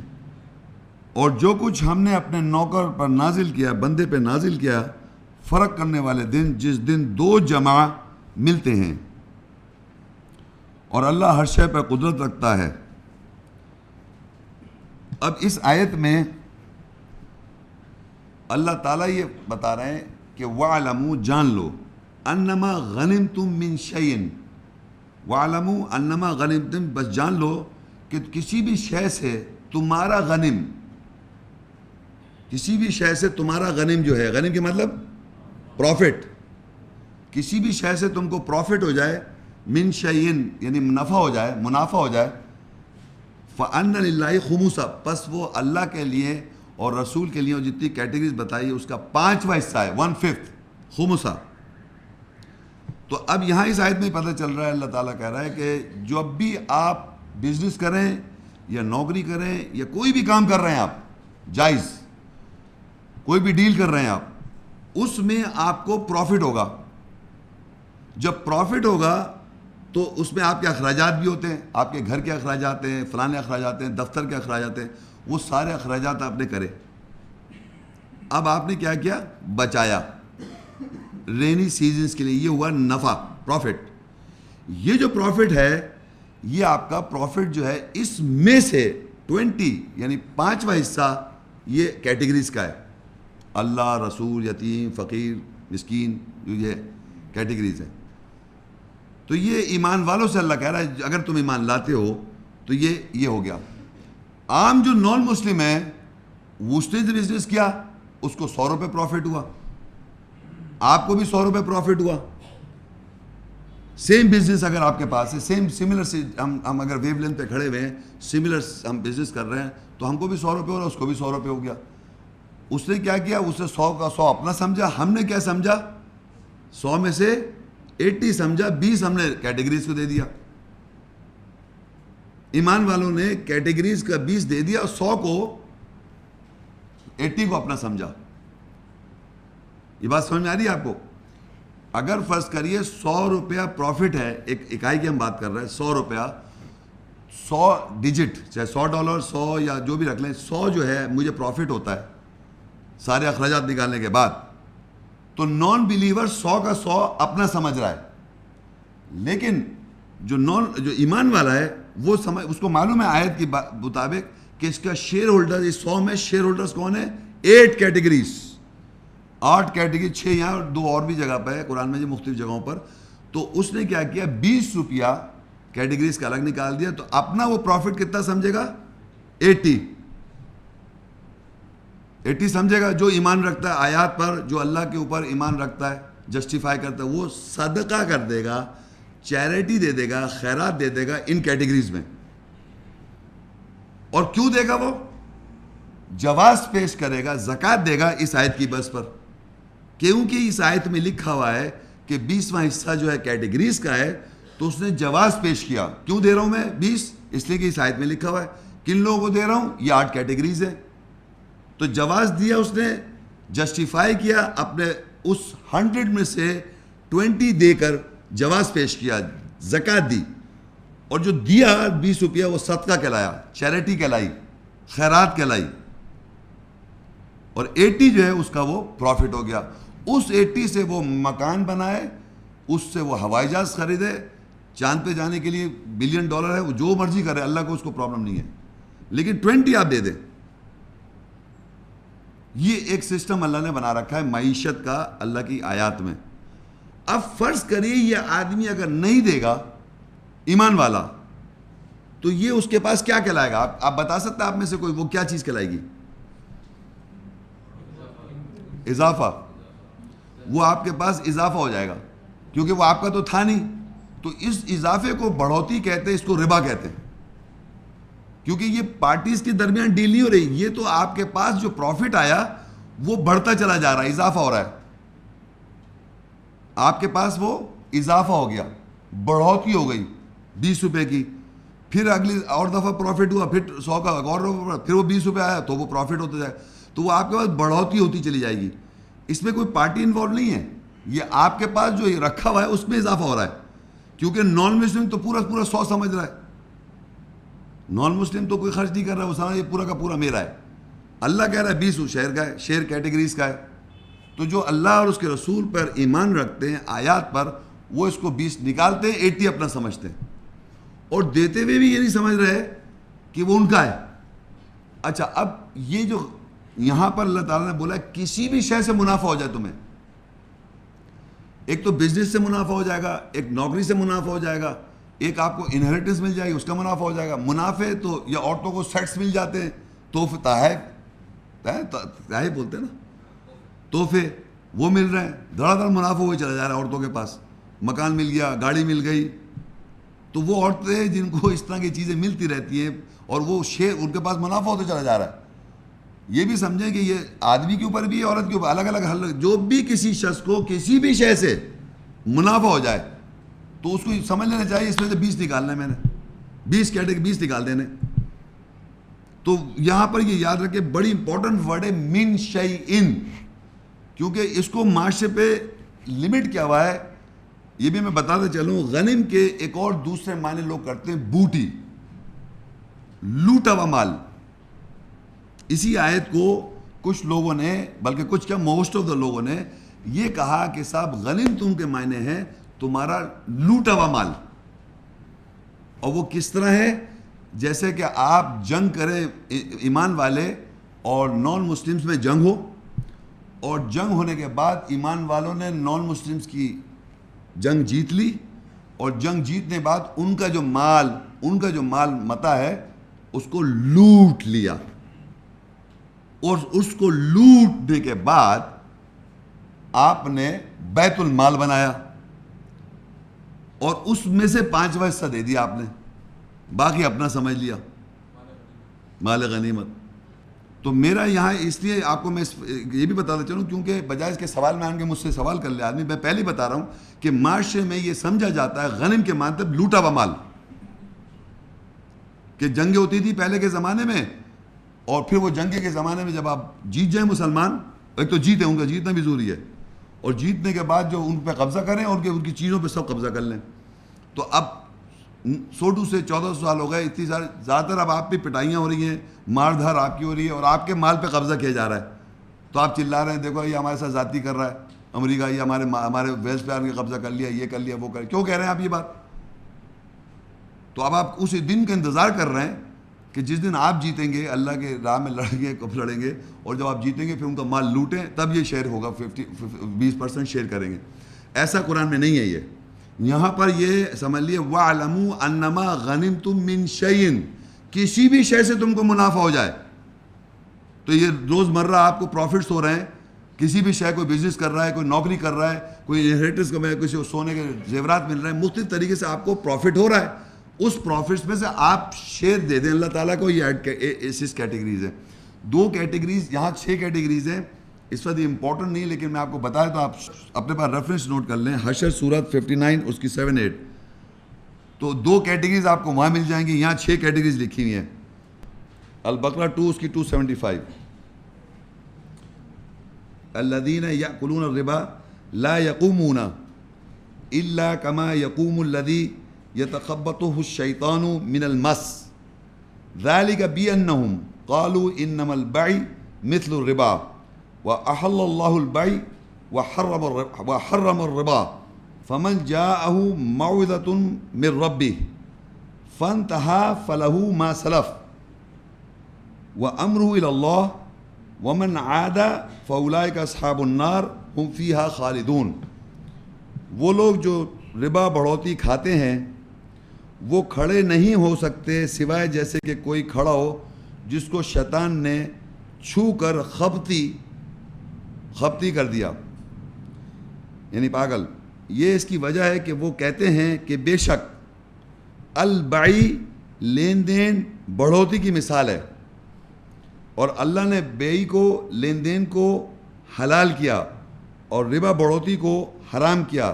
اور جو کچھ ہم نے اپنے نوکر پر نازل کیا, بندے پہ نازل کیا, فرق کرنے والے دن جس دن دو جمع ملتے ہیں, اور اللہ ہر شے پر قدرت رکھتا ہے. اب اس آیت میں اللہ تعالیٰ یہ بتا رہے ہیں کہ وَاعْلَمُوا جان لو أَنَّمَا غَنِمْتُم مِّن شَيْءٍ, وَاعْلَمُوا أَنَّمَا غَنِمْتُم, بس جان لو کہ کسی بھی شے سے تمہارا غنم, کسی بھی شے سے تمہارا غنم جو ہے, غنم کے مطلب پروفٹ, کسی بھی شے سے تم کو پروفٹ ہو جائے, من شیئن یعنی نفع ہو جائے, منافع ہو جائے, فَأَنَّ لِلَّهِ خُمُسَ, پس وہ اللہ کے لیے اور رسول کے لیے, اور جتنی کیٹیگریز بتائی اس کا 5واں حصہ ہے, 1/5 خمسہ. تو اب یہاں اس آیت میں پتہ چل رہا ہے, اللہ تعالیٰ کہہ رہا ہے کہ جب بھی آپ بزنس کریں یا نوکری کریں یا کوئی بھی کام کر رہے ہیں آپ, جائز کوئی بھی ڈیل کر رہے ہیں آپ, اس میں آپ کو پروفٹ ہوگا. جب پروفٹ ہوگا تو اس میں آپ کے اخراجات بھی ہوتے ہیں, آپ کے گھر کے اخراجات ہیں, فلانے اخراجات ہیں, دفتر کے اخراجات ہیں, وہ سارے اخراجات آپ نے کرے. اب آپ نے کیا کیا, بچایا رینی سیزنز کے لیے, یہ ہوا نفع, پروفٹ. یہ جو پروفٹ ہے یہ آپ کا پروفٹ جو ہے اس میں سے 20 یعنی 5واں حصہ یہ کیٹیگریز کا ہے, اللہ, رسول, یتیم, فقیر, مسکین, جو یہ کیٹیگریز ہیں. تو یہ ایمان والوں سے اللہ کہہ رہا ہے اگر تم ایمان لاتے ہو تو یہ ہو گیا. عام جو نان مسلم ہے اس نے جو بزنس کیا اس کو 100 روپے پروفٹ ہوا, آپ کو بھی 100 روپے پروفٹ ہوا. سیم بزنس اگر آپ کے پاس ہے, سیم سملر سے ہم اگر ویو لینتھ پہ کھڑے ہوئے ہیں, سملر ہم بزنس کر رہے ہیں, تو ہم کو بھی 100 روپے ہو رہا, اس کو بھی 100 روپے ہو گیا. اس نے کیا کیا, اس نے 100 کا 100 اپنا سمجھا, ہم نے کیا سمجھا, 100 میں سے 80 سمجھا, 20 ہم نے کیٹیگریز کو دے دیا. ایمان والوں نے کیٹیگریز کا 20 دے دیا, 100 کو 80 کو اپنا سمجھا. یہ بات سمجھ میں آ رہی ہے آپ کو؟ اگر فرض کریے 100 روپیہ پروفٹ ہے, ایک اکائی کی ہم بات کر رہے ہیں, 100 روپیہ, 100 ڈیجٹ, چاہے $100 100 یا جو بھی رکھ لیں, 100 جو ہے مجھے پروفٹ ہوتا ہے سارے اخراجات نکالنے کے بعد. تو نان بلیور 100 کا 100 اپنا سمجھ رہا ہے, لیکن جو ایمان والا ہے وہ اس کو معلوم ہے آیت کے مطابق کہ اس کا شیئر ہولڈر, اس 100 میں شیئر ہولڈرز کون ہیں, 8 کیٹیگریز, 8 کیٹیگری, 6 یہاں اور 2 اور بھی جگہ پہ ہے قرآن میں, جو مختلف جگہوں پر. تو اس نے کیا کیا, 20 روپیہ کیٹیگریز کا الگ نکال دیا, تو اپنا وہ پروفٹ کتنا سمجھے گا, 80 سمجھے گا. جو ایمان رکھتا ہے آیات پر, جو اللہ کے اوپر ایمان رکھتا ہے, جسٹیفائی کرتا ہے, وہ صدقہ کر دے گا, چیریٹی دے دے گا, خیرات دے دے گا ان کیٹیگریز میں. اور کیوں دے گا, وہ جواز پیش کرے گا, زکوٰۃ دے گا اس آیت کی بس پر, کیونکہ اس آیت میں لکھا ہوا ہے کہ 20واں حصہ جو ہے کیٹیگریز کا ہے. تو اس نے جواز پیش کیا, کیوں دے رہا ہوں میں 20, اس لیے کہ اس آیت میں لکھا ہوا ہے. کن لوگوں کو دے رہا ہوں, یہ 8 کیٹیگریز ہیں. تو جواز دیا اس نے, جسٹیفائی کیا, اپنے اس 100 میں سے 20 دے کر جواز پیش کیا, زکوٰۃ دی, اور جو دیا 20 روپیہ وہ صدقہ کہلایا, چیریٹی کہلائی, خیرات کہلائی, اور 80 جو ہے اس کا وہ پروفٹ ہو گیا. اس 80 سے وہ مکان بنائے, اس سے وہ ہوائی جہاز خریدے, چاند پہ جانے کے لیے $1 بلین ہے, وہ جو مرضی کرے, اللہ کو اس کو پرابلم نہیں ہے, لیکن 20 آپ دے دیں. یہ ایک سسٹم اللہ نے بنا رکھا ہے معیشت کا اللہ کی آیات میں. اب فرض کریے یہ آدمی اگر نہیں دے گا ایمان والا, تو یہ اس کے پاس کیا کہلائے گا؟ آپ بتا سکتے ہیں آپ میں سے کوئی وہ کیا چیز کہلائے گی؟ اضافہ. وہ آپ کے پاس اضافہ ہو جائے گا, کیونکہ وہ آپ کا تو تھا نہیں. تو اس اضافے کو بڑھوتی کہتے ہیں, اس کو ربا کہتے ہیں, کیونکہ یہ پارٹیز کے درمیان ڈیل نہیں ہو رہی, یہ تو آپ کے پاس جو پروفٹ آیا وہ بڑھتا چلا جا رہا ہے, اضافہ ہو رہا ہے. آپ کے پاس وہ اضافہ ہو گیا, بڑھوتی ہو گئی $20 کی, پھر اگلی اور دفعہ پروفٹ ہوا, پھر 100 کا اور پھر وہ $20 آیا تو وہ پروفٹ ہوتا جائے, تو وہ آپ کے پاس بڑھوتی ہوتی چلی جائے گی. اس میں کوئی پارٹی انوالو نہیں ہے, یہ آپ کے پاس جو رکھا ہوا ہے اس میں اضافہ ہو رہا ہے, کیونکہ نان مسلم تو پورا 100 سمجھ رہا ہے. نان مسلم تو کوئی خرچ نہیں کر رہا ہے, وہ سمجھ یہ پورا کا پورا میرا ہے. اللہ کہہ رہا ہے 20 شہر کا ہے, شہر کیٹیگریز کا ہے. تو جو اللہ اور اس کے رسول پر ایمان رکھتے ہیں آیات پر, وہ اس کو 20 نکالتے ہیں, 80 اپنا سمجھتے ہیں, اور دیتے ہوئے بھی یہ نہیں سمجھ رہے کہ وہ ان کا ہے. اچھا, اب یہ جو یہاں پر اللہ تعالیٰ نے بولا کسی بھی شے سے منافع ہو جائے تمہیں, ایک تو بزنس سے منافع ہو جائے گا, ایک نوکری سے منافع ہو جائے گا, ایک آپ کو انہیریٹنس مل جائے گی اس کا منافع ہو جائے گا. منافع تو یا عورتوں کو سیٹس مل جاتے ہیں, تحائف بولتے ہیں نا, تحفے وہ مل رہے ہیں, دھڑا دھڑ منافع ہوئے چلا جا رہا ہے عورتوں کے پاس. مکان مل گیا, گاڑی مل گئی, تو وہ عورتیں جن کو اس طرح کی چیزیں ملتی رہتی ہیں اور وہ شیئر ان کے پاس منافع ہوتا چلا جا رہا ہے. یہ بھی سمجھیں کہ یہ آدمی کے اوپر بھی ہے, عورت کے اوپر, الگ الگ حل. جو بھی کسی شخص کو کسی بھی شے سے منافع ہو جائے تو اس کو سمجھ لینا چاہیے اس میں سے 20 نکالنا ہے, میں نے 20 نکال دینے. تو یہاں پر یہ یاد رکھے, بڑی امپورٹنٹ ورڈ ہے من شیئن, کیونکہ اس کو معاشرے پہ لمٹ کیا ہوا ہے یہ بھی میں بتاتے چلوں. غنم کے ایک اور دوسرے معنی لوگ کرتے ہیں بوٹی, لوٹا ہوا مال. اسی آیت کو کچھ لوگوں نے, بلکہ کچھ کیا موسٹ آف دا لوگوں نے یہ کہا کہ صاحب غنم تم کے معنی ہے تمہارا لوٹا ہوا مال. اور وہ کس طرح ہے؟ جیسے کہ آپ جنگ کریں ایمان والے اور نان مسلمز میں جنگ ہو, اور جنگ ہونے کے بعد ایمان والوں نے نان مسلمز کی جنگ جیت لی, اور جنگ جیتنے بعد ان کا جو مال متا ہے اس کو لوٹ لیا, اور اس کو لوٹنے کے بعد آپ نے بیت المال بنایا اور اس میں سے 5واں حصہ دے دیا آپ نے, باقی اپنا سمجھ لیا مال غنیمت. تو میرا یہاں اس لیے آپ کو میں یہ بھی بتاتا چلوں, کیونکہ بجائے اس کے سوال میں آن کے مجھ سے سوال کر لے آدمی, میں پہلے ہی بتا رہا ہوں کہ معاشرے میں یہ سمجھا جاتا ہے غنم کے مطلب لوٹا ہوا مال, کہ جنگیں ہوتی تھی پہلے کے زمانے میں, اور پھر وہ جنگیں کے زمانے میں جب آپ جیت جائیں مسلمان, ایک تو جیتے, ان کا جیتنا بھی ضروری ہے, اور جیتنے کے بعد جو ان پہ قبضہ کریں اور ان کی چیزوں پہ سب قبضہ کر لیں. تو اب 100 سے 1400 سال ہو گئے, اتنی ساری زیادہ تر اب آپ پہ پٹائیاں ہو رہی ہیں, مار دھار آپ کی ہو رہی ہے, اور آپ کے مال پہ قبضہ کیا جا رہا ہے. تو آپ چلا رہے ہیں دیکھو یہ ہمارے ساتھ زیادتی کر رہا ہے امریکہ, یہ ہمارے ویلز پہ آ کے قبضہ کر لیا, یہ کر لیا, وہ کر, کیوں کہہ رہے ہیں آپ یہ بات؟ تو اب آپ اس دن کا انتظار کر رہے ہیں کہ جس دن آپ جیتیں گے, اللہ کے راہ میں لڑیں گے, اور جب آپ جیتیں گے پھر ان کا مال لوٹیں, تب یہ شیئر ہوگا, 20% شیئر کریں گے. ایسا قرآن میں نہیں ہے. یہ یہاں پر یہ سمجھ لیے وَاعْلَمُوا أَنَّمَا غَنِمْتُم مِّن شَيْءٍ, کسی بھی شے سے تم کو منافع ہو جائے, تو یہ روزمرہ آپ کو پروفٹس ہو رہے ہیں, کسی بھی شے, کوئی بزنس کر رہا ہے, کوئی نوکری کر رہا ہے, کوئی انہیریٹنس کا میں کسی کو سونے کے زیورات مل رہے ہیں, مختلف طریقے سے آپ کو پروفٹ ہو رہا ہے, اس پروفٹس میں سے آپ شیئر دے دیں اللہ تعالیٰ کو. یہ اس کیٹیگریز ہیں, 2 کیٹیگریز, یہاں 6 کیٹیگریز ہیں. اس وقت یہ امپورٹنٹ نہیں, لیکن میں آپ کو بتایا تو آپ اپنے پاس ریفرنس نوٹ کر لیں, حشر سورت 59 اس کی 7-8. تو 2 کیٹیگریز آپ کو وہاں مل جائیں گی, یہاں 6 کیٹیگریز لکھی ہوئی ہیں. البقرہ 2 اس کی 275, الذین یأکلون الربا لا یقومون الا کما یقوم الذی یتخبطہ الشیطان من المس ذلک بأنہم قالوا انما البیع مثل الربا وأحل اللہ البیع وحرم الربا فمن جاءه موعظة من ربه فانتهى فله ما سلف وأمره إلى الله ومن عاد فأولئك أصحاب النار هم فيها خالدون. وہ لوگ جو ربا بڑھوتی کھاتے ہیں وہ کھڑے نہیں ہو سکتے سوائے جیسے کہ کوئی کھڑا ہو جس کو شیطان نے چھو کر خبتی کر دیا، یعنی پاگل. یہ اس کی وجہ ہے کہ وہ کہتے ہیں کہ بے شک البعی لین دین بڑھوتی کی مثال ہے، اور اللہ نے بیع کو لین دین کو حلال کیا اور ربا بڑھوتی کو حرام کیا.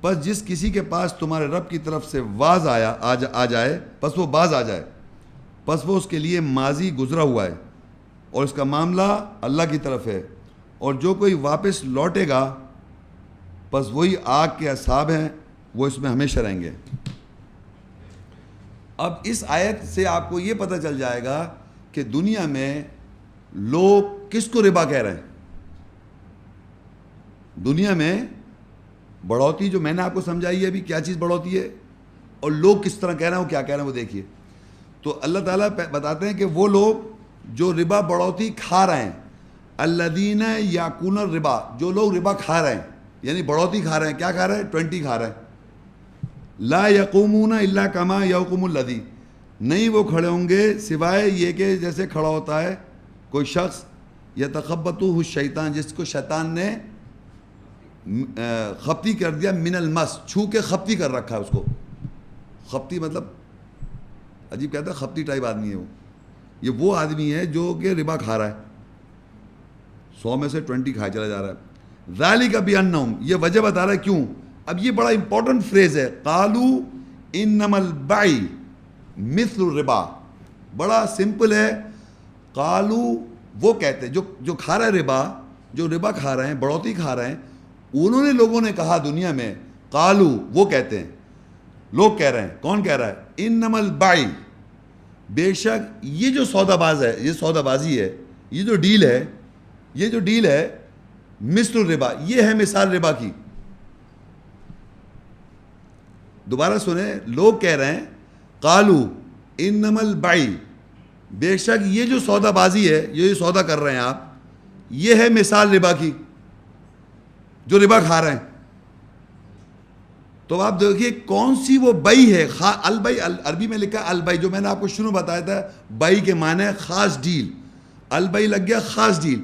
پس جس کسی کے پاس تمہارے رب کی طرف سے واز آ جائے پس وہ باز آ جائے، پس وہ اس کے لیے ماضی گزرا ہوا ہے اور اس کا معاملہ اللہ کی طرف ہے، اور جو کوئی واپس لوٹے گا پس وہی آگ کے اصحاب ہیں، وہ اس میں ہمیشہ رہیں گے. اب اس آیت سے آپ کو یہ پتہ چل جائے گا کہ دنیا میں لوگ کس کو ربا کہہ رہے ہیں. دنیا میں بڑھوتی جو میں نے آپ کو سمجھائی ہے ابھی کیا چیز بڑھوتی ہے، اور لوگ کس طرح کہہ رہے ہیں وہ کیا کہہ رہے ہیں وہ دیکھیے. تو اللہ تعالیٰ بتاتے ہیں کہ وہ لوگ جو ربا بڑھوتی کھا رہے ہیں، الذین یاکلون الربا، جو لوگ ربا کھا رہے ہیں یعنی بڑھوتی کھا رہے ہیں. کیا کھا رہے ہیں؟ 20 کھا رہے ہیں. لا یقومون الا کما یقوم الذی، نہیں وہ کھڑے ہوں گے سوائے یہ کہ جیسے کھڑا ہوتا ہے کوئی شخص یتخبطہ الشیطان، جس کو شیطان نے خپتی کر دیا، من المس، چھو کے خپتی کر رکھا ہے اس کو. خپتی مطلب عجیب کہتا ہے، خپتی ٹائپ آدمی ہے وہ. یہ وہ آدمی ہے جو کہ ربا کھا رہا ہے، 100 میں سے 20 کھائے چلا جا رہا ہے. ذالک بانہم، یہ وجہ بتا رہا ہے کیوں. اب یہ بڑا امپورٹنٹ فریز ہے، قالوا انما البیع مثل الربا. بڑا سمپل ہے. قالوا وہ کہتے ہیں جو کھا رہا ہے ربا، جو ربا کھا رہے ہیں، بڑھوتی کھا رہے ہیں، انہوں نے لوگوں نے کہا دنیا میں، قالوا وہ کہتے ہیں، لوگ کہہ رہے ہیں. کون کہہ رہا ہے؟ انما البیع، بے شک یہ جو سودا باز ہے، یہ سودا بازی ہے، یہ جو ڈیل ہے مثل الربا، یہ ہے مثال ربا کی. دوبارہ سنیں، لوگ کہہ رہے ہیں قالوا انما البیع، بے شک یہ جو سودا بازی ہے، یہ سودا کر رہے ہیں آپ، یہ ہے مثال ربا کی، جو ربا کھا رہے ہیں. تو آپ دیکھیے کون سی وہ بیع ہے. البیع عربی میں لکھا ہے البیع، جو میں نے آپ کو شروع بتایا تھا، بیع کے معنی ہے خاص ڈیل. البیع لگ گیا خاص ڈیل.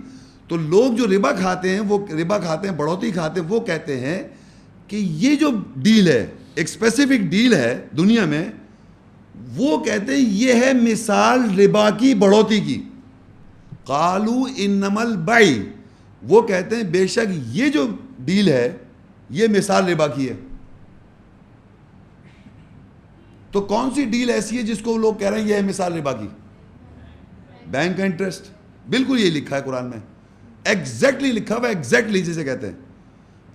تو لوگ جو ربا کھاتے ہیں، وہ ربا کھاتے ہیں، بڑھوتی کھاتے ہیں، وہ کہتے ہیں کہ یہ جو ڈیل ہے، ایک اسپیسیفک ڈیل ہے دنیا میں، وہ کہتے ہیں یہ ہے مثال ربا کی بڑھوتی کی. قالوا انما البیع، وہ کہتے ہیں بے شک یہ جو ڈیل ہے یہ مثال ربا کی ہے. تو کون سی ڈیل ایسی ہے جس کو لوگ کہہ رہے ہیں یہ ہے مثال ربا کی؟ بینک کا انٹرسٹ. بالکل یہ لکھا ہے قرآن میں، ایگزیکٹلی لکھا ہوا ہے، ایگزیکٹلی جسے کہتے ہیں.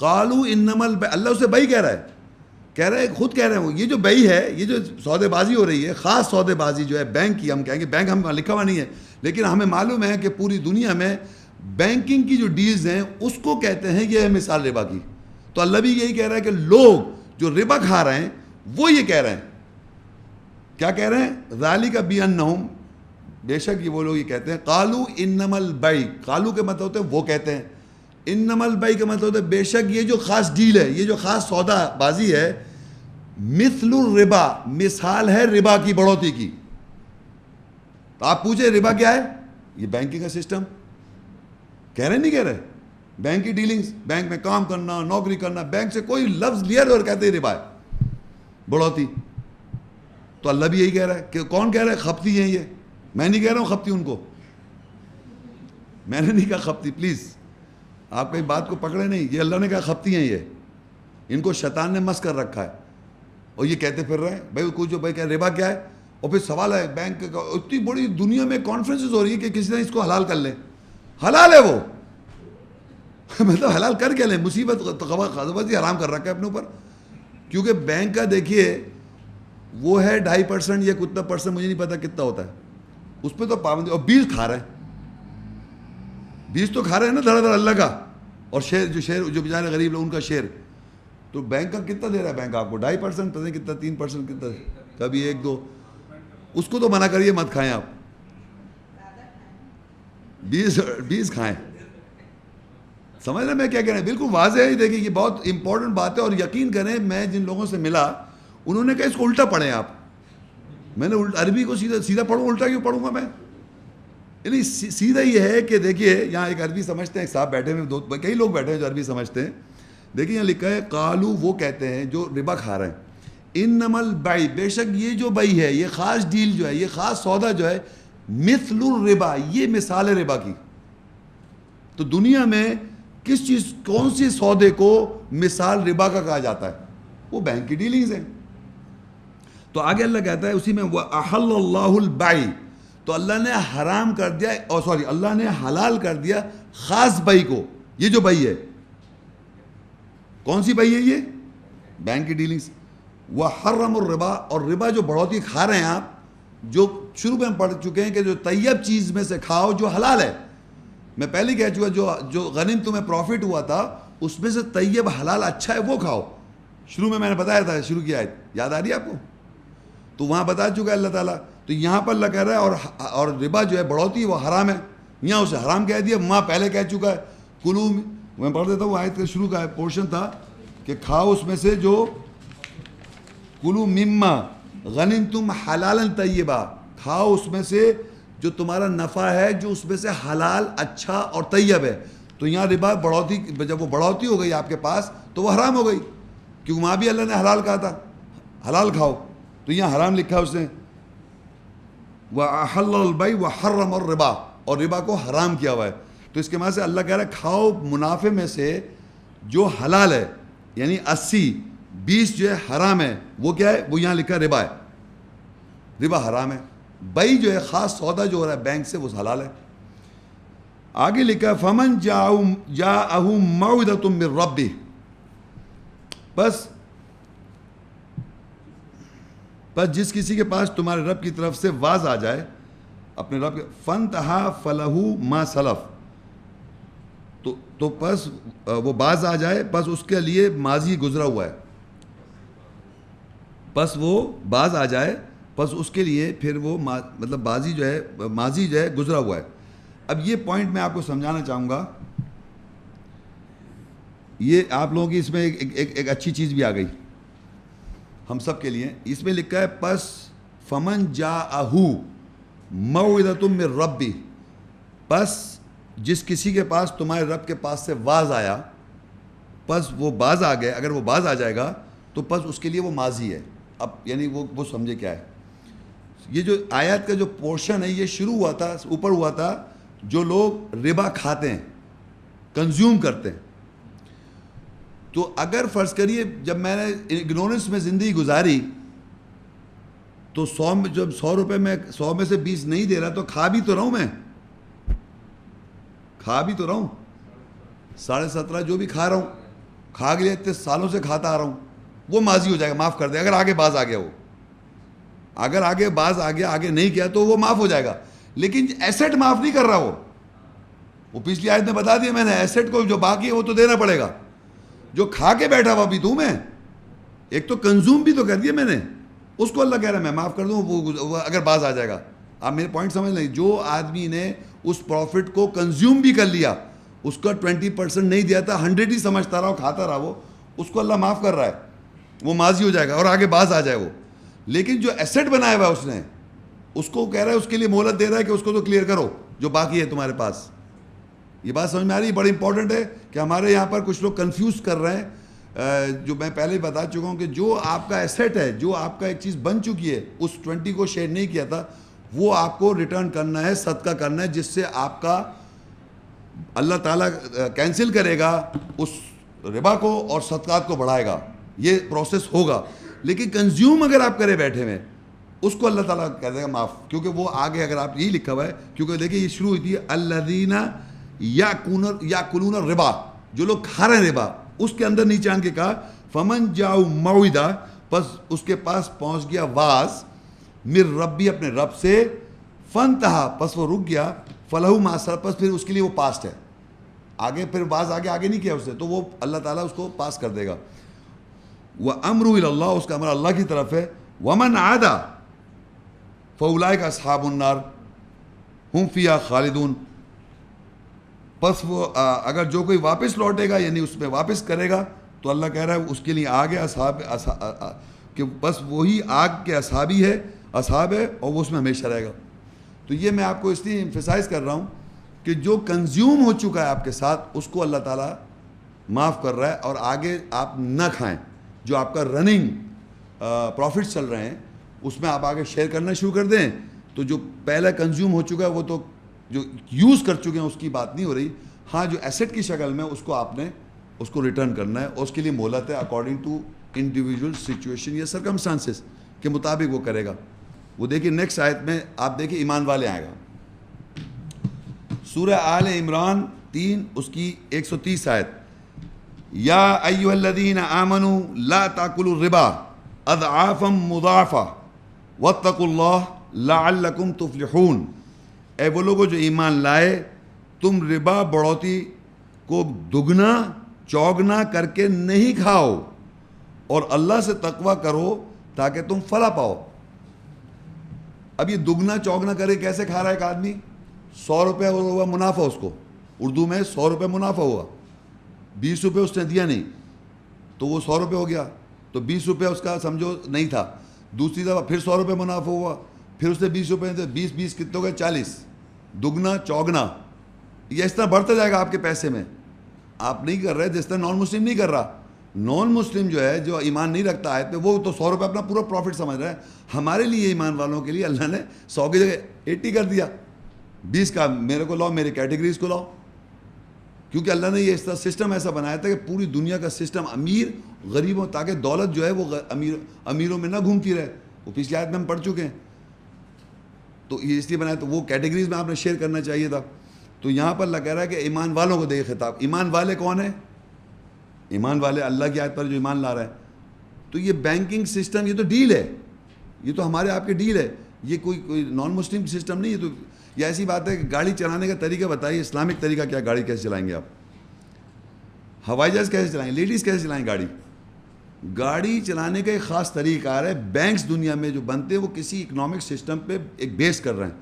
قالوا انما البیع، اللہ اسے بیع کہہ رہا ہے، خود کہہ رہے ہیں. یہ جو بیع ہے، یہ جو سودے بازی ہو رہی ہے، خاص سودے بازی جو ہے بینک کی، ہم کہیں گے بینک ہم لکھا ہوا نہیں ہے، لیکن ہمیں معلوم ہے کہ پوری دنیا میں بینکنگ کی جو ڈیلز ہیں اس کو کہتے ہیں یہ ہے مثال ربا کی. تو اللہ بھی یہی کہہ رہا ہے کہ لوگ جو ربا کھا رہے ہیں وہ یہ کہہ رہے ہیں. کیا کہہ رہے ہیں؟ ذالک بانہم، بے شک یہ وہ لوگ یہ کہتے ہیں. قالوا انما البیع، قالوا کے مطلب ہوتے ہیں وہ کہتے ہیں. انما البیع کا مطلب ہوتا ہے بے شک یہ جو خاص ڈیل ہے، یہ جو خاص سودا بازی ہے، مثل الربا، مثال ہے ربا کی بڑھوتی کی. تو آپ پوچھیں ربا کیا ہے؟ یہ بینکنگ کا سسٹم. کہہ رہے نہیں کہہ رہے؟ بینک کی ڈیلنگز، بینک میں کام کرنا، نوکری کرنا، بینک سے کوئی لفظ لیا اور کہتے ہیں ربا ہے، بڑھوتی. تو اللہ بھی یہی کہہ رہا ہے کہ کون کہہ رہا ہے؟ خپتی ہیں یہ. میں نہیں کہہ رہا ہوں خپتی ان کو، میں نے نہیں کہا خپتی، پلیز آپ کہیں بات کو پکڑے نہیں. یہ اللہ نے کہا خپتی ہیں یہ، ان کو شیطان نے مس کر رکھا ہے اور یہ کہتے پھر رہے ہیں. بھائی کچھ جو بھائی کہ ربا کیا ہے، اور پھر سوال ہے بینک کا. اتنی بڑی دنیا میں کانفرنسز ہو رہی ہے کہ کسی نے اس کو حلال کر لیں. حلال ہے وہ مطلب حلال کر کے لیں. مصیبت خبر حرام کر رکھا ہے اپنے اوپر. کیونکہ بینک کا دیکھیے وہ ہے 2.5% یا کتنا پرسنٹ مجھے نہیں پتا کتنا ہوتا ہے، اس پہ تو پابندی. اور 20 کھا رہے ہیں، 20 تو کھا رہے ہیں نا دھڑا دھڑ اللہ کا. اور شیر جو بیچارے غریب لوگ ان کا شیر. تو بینک کا کتنا دے رہا ہے بینک آپ کو؟ 2.5%، پتہ نہیں کتنا، 3% کتنا، کبھی 1-2، اس کو تو منع کریے مت کھائیں آپ، 20 کھائیں. سمجھ رہے میں کیا کہہ رہے ہیں؟ بالکل واضح ہے. دیکھیں یہ بہت امپورٹنٹ بات ہے، اور یقین کریں میں جن لوگوں سے ملا انہوں نے کہا اس کو الٹا پڑھیں آپ. میں نے عربی کو سیدھا پڑھوں، الٹا کیوں پڑھوں گا میں؟ یعنی سیدھا یہ ہے کہ دیکھیے یہاں ایک عربی سمجھتے ہیں، ایک صاحب بیٹھے ہوئے، کئی لوگ بیٹھے ہیں جو عربی سمجھتے ہیں. دیکھیں یہاں لکھا ہے قالو، وہ کہتے ہیں جو ربا کھا رہے ہیں، انما البیع، بے شک یہ جو بیع ہے، یہ خاص ڈیل جو ہے، یہ خاص سودا جو ہے، مثل الربا، یہ مثال ہے ربا کی. تو دنیا میں کس چیز، کون سی سودے کو مثال ربا کا کہا جاتا ہے؟ وہ بینک کی ڈیلنگز ہیں. تو آگے اللہ کہتا ہے اسی میں وَأَحَلَّ اللَّهُ الْبَيْعَ، تو اللہ نے حرام کر دیا، اللہ نے حلال کر دیا خاص بیع کو. یہ جو بیع ہے کون سی بیع ہے؟ یہ بینک کی ڈیلنگز. وَحَرَّمَ الرِّبَا، اور ربا جو بڑھوتی کھا رہے ہیں آپ، جو شروع میں ہم پڑھ چکے ہیں کہ جو طیب چیز میں سے کھاؤ جو حلال ہے. میں پہلے کہہ چکا جو غنیم تمہیں پروفٹ ہوا تھا اس میں سے طیب حلال اچھا ہے وہ کھاؤ. شروع میں نے بتایا تھا، شروع کی آیت یاد آ رہی ہے آپ کو؟ تو وہاں بتا چکا ہے اللہ تعالیٰ. تو یہاں پر اللہ کہہ رہا ہے اور ربا جو ہے بڑھوتی وہ حرام ہے. یہاں اسے حرام کہہ دیا، وہاں پہلے کہہ چکا ہے کلو. میں پڑھ دیتا ہوں، آیت کا شروع کا پورشن تھا کہ کھاؤ اس میں سے جو کلو مما غنمتم حلالا طیبا، کھاؤ اس میں سے جو تمہارا نفع ہے، جو اس میں سے حلال اچھا اور طیب ہے. تو یہاں ربا بڑھوتی، جب وہ بڑھوتی ہو گئی آپ کے پاس تو وہ حرام ہو گئی، کیونکہ وہاں بھی اللہ نے حلال کہا تھا حلال کھاؤ، تو یہاں حرام لکھا اس نے. وَأَحَلَّ الْبَيْعَ وَحَرَّمَ الرِّبَا، اور ربا کو حرام کیا ہوا ہے. تو اس کے معنی سے اللہ کہہ رہا ہے کھاؤ منافع میں سے جو حلال ہے، یعنی 80-20 جو ہے حرام ہے. وہ کیا ہے؟ وہ یہاں لکھا ربا ہے، ربا حرام ہے. بیع جو ہے خاص سودا جو ہو رہا ہے بینک سے، وہ حلال ہے. آگے لکھا فمن جاءہ موعظۃ من ربہ، بس جس کسی کے پاس تمہارے رب کی طرف سے واز آ جائے، اپنے رب کے، فانتہا فلہ ما سلف، تو پس وہ باز آ جائے، پس اس کے لیے ماضی گزرا ہوا ہے. پس وہ باز آ جائے، پس اس کے لیے پھر وہ مطلب ماضی جو ہے گزرا ہوا ہے. اب یہ پوائنٹ میں آپ کو سمجھانا چاہوں گا، یہ آپ لوگوں کی اس میں ایک اچھی چیز بھی آ گئی ہم سب کے لیے. اس میں لکھا ہے پس فمن جاءہ موعظۃ من ربہ، پس جس کسی کے پاس تمہارے رب کے پاس سے واز آیا، پس وہ باز آ گئے، اگر وہ باز آ جائے گا تو پس اس کے لیے وہ ماضی ہے. اب یعنی وہ سمجھے کیا ہے. یہ جو آیت کا جو پورشن ہے یہ شروع ہوا تھا، اوپر ہوا تھا جو لوگ ربا کھاتے ہیں، کنزیوم کرتے ہیں. تو اگر فرض کریے جب میں نے اگنورنس میں زندگی گزاری تو جب 100 روپے میں 100 میں سے 20 نہیں دے رہا تو کھا بھی تو رہا ہوں، میں کھا بھی تو رہا ہوں. 17.5 جو بھی کھا رہا ہوں، کھا گیا، اتنے سالوں سے کھاتا آ رہا ہوں، وہ ماضی ہو جائے گا، معاف کر دے. اگر آگے باز آ گیا، اگر آگے باز آ گیا، آگے نہیں کیا تو وہ معاف ہو جائے گا. لیکن ایسٹ معاف نہیں کر رہا وہ پچھلی آیت میں بتا دیا میں نے، ایسٹ کو جو باقی ہے وہ تو دینا پڑے گا. جو کھا کے بیٹھا ہوا بھی تو میں ایک تو کنزوم بھی تو کر دیا میں نے، اس کو اللہ کہہ رہا ہے میں معاف کر دوں، وہ اگر باز آ جائے گا. آپ میرے پوائنٹ سمجھ لیں، جو آدمی نے اس پروفٹ کو کنزیوم بھی کر لیا، اس کا 20% نہیں دیا تھا، 100 ہی سمجھتا رہا، کھاتا رہا، وہ اس کو اللہ معاف کر رہا ہے، وہ ماضی ہو جائے گا اور آگے باز آ جائے وہ. لیکن جو ایسٹ بنایا ہوا ہے اس نے، اس کو کہہ رہا ہے، اس کے لیے مہلت دے رہا ہے کہ اس کو تو کلیئر کرو جو باقی ہے تمہارے پاس. یہ بات سمجھ میں آ رہی ہے؟ بڑی امپورٹنٹ ہے کہ ہمارے یہاں پر کچھ لوگ کنفیوز کر رہے ہیں. جو میں پہلے ہی بتا چکا ہوں کہ جو آپ کا ایسٹ ہے، جو آپ کا ایک چیز بن چکی ہے، اس 20 کو شیئر نہیں کیا تھا، وہ آپ کو ریٹرن کرنا ہے، صدقہ کرنا ہے، جس سے آپ کا اللہ تعالیٰ کینسل کرے گا اس ربا کو اور صدقات کو بڑھائے گا. یہ پروسیس ہوگا. لیکن کنزیوم اگر آپ کرے بیٹھے میں، اس کو اللہ تعالیٰ کہہ دے گا معاف، کیونکہ وہ آگے اگر آپ یہی لکھا ہوا ہے، کیونکہ دیکھیں یہ شروع ہوئی تھی الذین یاکلون الربا، جو لوگ کھا رہے ہیں ربا، اس کے اندر نیچے آن کے کہا فمن جاؤ موعظہ، پس اس کے پاس پہنچ گیا واز، من ربی، اپنے رب سے، فانتہا، پس وہ رک گیا، فلہو ما سلف، پس پھر اس کے لیے وہ پاسٹ ہے، آگے پھر باز آگے نہیں کیا اس نے، تو وہ اللہ تعالیٰ اس کو پاس کر دے گا. وَأَمْرُ إِلَى اللَّهِ، اس کا امر اللہ کی طرف ہے. وَمَنْ عَادَ فَأُولَٰئِكَ أَصْحَابُ النَّارِ هُمْ فِيهَا خَالِدُونَ. پس وہ اگر جو کوئی واپس لوٹے گا یعنی اس میں واپس کرے گا تو اللہ کہہ رہا ہے اس کے لیے آگ ہے اصحاب کہ بس وہی آگ کے اصحابی ہے اصحاب ہے اور وہ اس میں ہمیشہ رہے گا. تو یہ میں آپ کو اس لیے ایمفیسائز کر رہا ہوں کہ جو کنزیوم ہو چکا ہے آپ کے ساتھ اس کو اللہ تعالیٰ معاف کر رہا ہے اور آگے آپ نہ کھائیں. جو آپ کا رننگ پروفٹس چل رہے ہیں اس میں آپ آگے شیئر کرنا شروع کر دیں تو جو پہلے کنزیوم ہو چکا ہے وہ تو جو یوز کر چکے ہیں اس کی بات نہیں ہو رہی. ہاں جو ایسٹ کی شکل میں اس کو آپ نے اس کو ریٹرن کرنا ہے اور اس کے لیے مہلت ہے اکارڈنگ ٹو انڈیویجول سچویشن یا سرکمسٹانسز کے مطابق وہ کرے گا. وہ دیکھیے نیکسٹ آیت میں آپ دیکھیے ایمان والے آئے گا. سورہ آل عمران 3 اس کی 130 آیت. یا ایھا الذین آمنوا لا تاکلوا الربا اضعافا مضاعفا واتقوا اللہ لعلکم تفلحون. اے وہ لوگوں جو ایمان لائے تم ربا بڑھوتی کو دگنا چوگنا کر کے نہیں کھاؤ اور اللہ سے تقوی کرو تاکہ تم فلاح پاؤ. اب یہ دگنا چوگنا کرے کیسے کھا رہا ہے ایک آدمی؟ 100 روپے ہوا منافع اس کو, اردو میں 100 روپے منافع ہوا, 20 روپے اس نے دیا نہیں تو وہ 100 روپے ہو گیا, تو 20 روپے اس کا سمجھو نہیں تھا. دوسری دفعہ پھر 100 روپے منافع ہوا, پھر اس نے 20 روپے دے, 20 کتنے ہو گئے 40. دگنا چوگنا یہ اس طرح بڑھتا جائے گا آپ کے پیسے میں. آپ نہیں کر رہے جس طرح نان مسلم نہیں کر رہا. نان مسلم جو ہے جو ایمان نہیں رکھتا آیت پہ وہ تو 100 روپے اپنا پورا پروفٹ سمجھ رہا ہے. ہمارے لیے ایمان والوں کے لیے اللہ نے 100 کی جگہ 80 کر دیا. 20 کا میرے کو لاؤ, میری کیٹیگریز کو لاؤ, کیونکہ اللہ نے یہ اس طرح سسٹم ایسا بنایا تھا کہ پوری دنیا کا سسٹم امیر غریبوں تاکہ دولت جو ہے وہ امیروں میں نہ گھومتی رہے. وہ پچھلی آیت میں ہم پڑھ چکے ہیں. تو یہ اس لیے بنایا, تو وہ کیٹیگریز میں آپ نے شیئر کرنا چاہیے تھا. تو یہاں پر اللہ کہہ رہا ہے کہ ایمان والوں کو دے خطاب. ایمان والے کون ہیں؟ ایمان والے اللہ کی آیت پر جو ایمان لا رہا ہے. تو یہ بینکنگ سسٹم یہ تو ڈیل ہے, یہ تو ہمارے آپ کی ڈیل ہے, یہ کوئی نان مسلم سسٹم نہیں ہے. تو یہ ایسی بات ہے کہ گاڑی چلانے کا طریقہ بتائیے, اسلامک طریقہ کیا, گاڑی کیسے چلائیں گے آپ, ہوائی جہاز کیسے چلائیں گے, لیڈیز کیسے چلائیں گاڑی. گاڑی چلانے کا ایک خاص طریقہ آ رہا ہے. بینکس دنیا میں جو بنتے ہیں وہ کسی اکنامک سسٹم پہ ایک بیس کر رہے ہیں.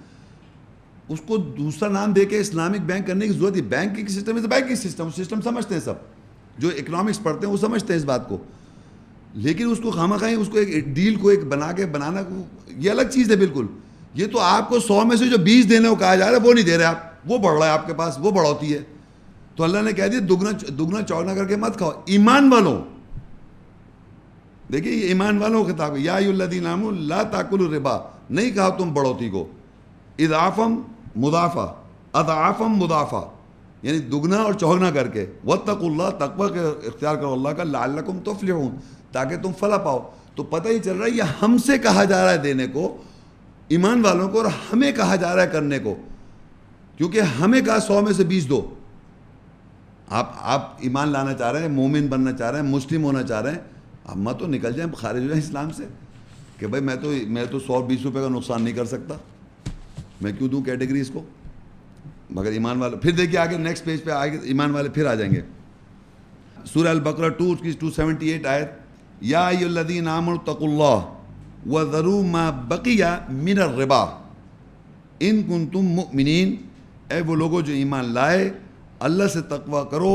اس کو دوسرا نام دے کے اسلامک بینک کرنے کی ضرورت ہے. Banking system is banking system سمجھتے ہیں سب جو اکنامکس پڑھتے ہیں وہ سمجھتے ہیں اس بات کو. لیکن اس کو خواہ اس کو ایک ڈیل کو ایک بنانا یہ الگ چیز ہے بالکل. یہ تو آپ کو 100 میں سے جو 20 دینے کو کہا جا رہا ہے وہ نہیں دے رہے آپ, وہ بڑھ رہا ہے آپ کے پاس, وہ بڑھوتی ہے. تو اللہ نے کہہ دیا دگنا چوگنا کر کے مت کھاؤ. ایمان والوں, دیکھیے یہ ایمان والوں کا خطاب ہے. یا ایھا الذین آمنوا لا تاکلوا الربا, نہیں کہا تم بڑھوتی کو. اضعافا مضاعفا یعنی دگنا اور چوگنا کر کے. واتقوا اللہ, تقوی کے اختیار کرو اللہ کا. لعلکم تفلحون, تاکہ تم فلاح پاؤ. تو پتہ ہی چل رہا ہے یہ ہم سے کہا جا رہا ہے دینے کو, ایمان والوں کو, اور ہمیں کہا جا رہا ہے کرنے کو, کیونکہ ہمیں کہا 100 میں سے 20 دو. آپ ایمان لانا چاہ رہے ہیں, مومن بننا چاہ رہے ہیں, مسلم ہونا چاہ رہے ہیں, اب مت تو نکل جائیں, خارج ہو جائیں اسلام سے کہ بھائی میں تو 120 روپے کا نقصان نہیں کر سکتا, میں کیوں دوں کیٹیگریز کو. مگر ایمان والے پھر دیکھیے آگے نیکسٹ پیج پہ آگے ایمان والے پھر آ جائیں گے. سورہ البقرہ 2 کی 278 آیت. یا ایھا الذین آمنوا اتقوا اللہ وذروا ما بقی من الربا ان کنتم مؤمنین. اے وہ لوگوں جو ایمان لائے اللہ سے تقوی کرو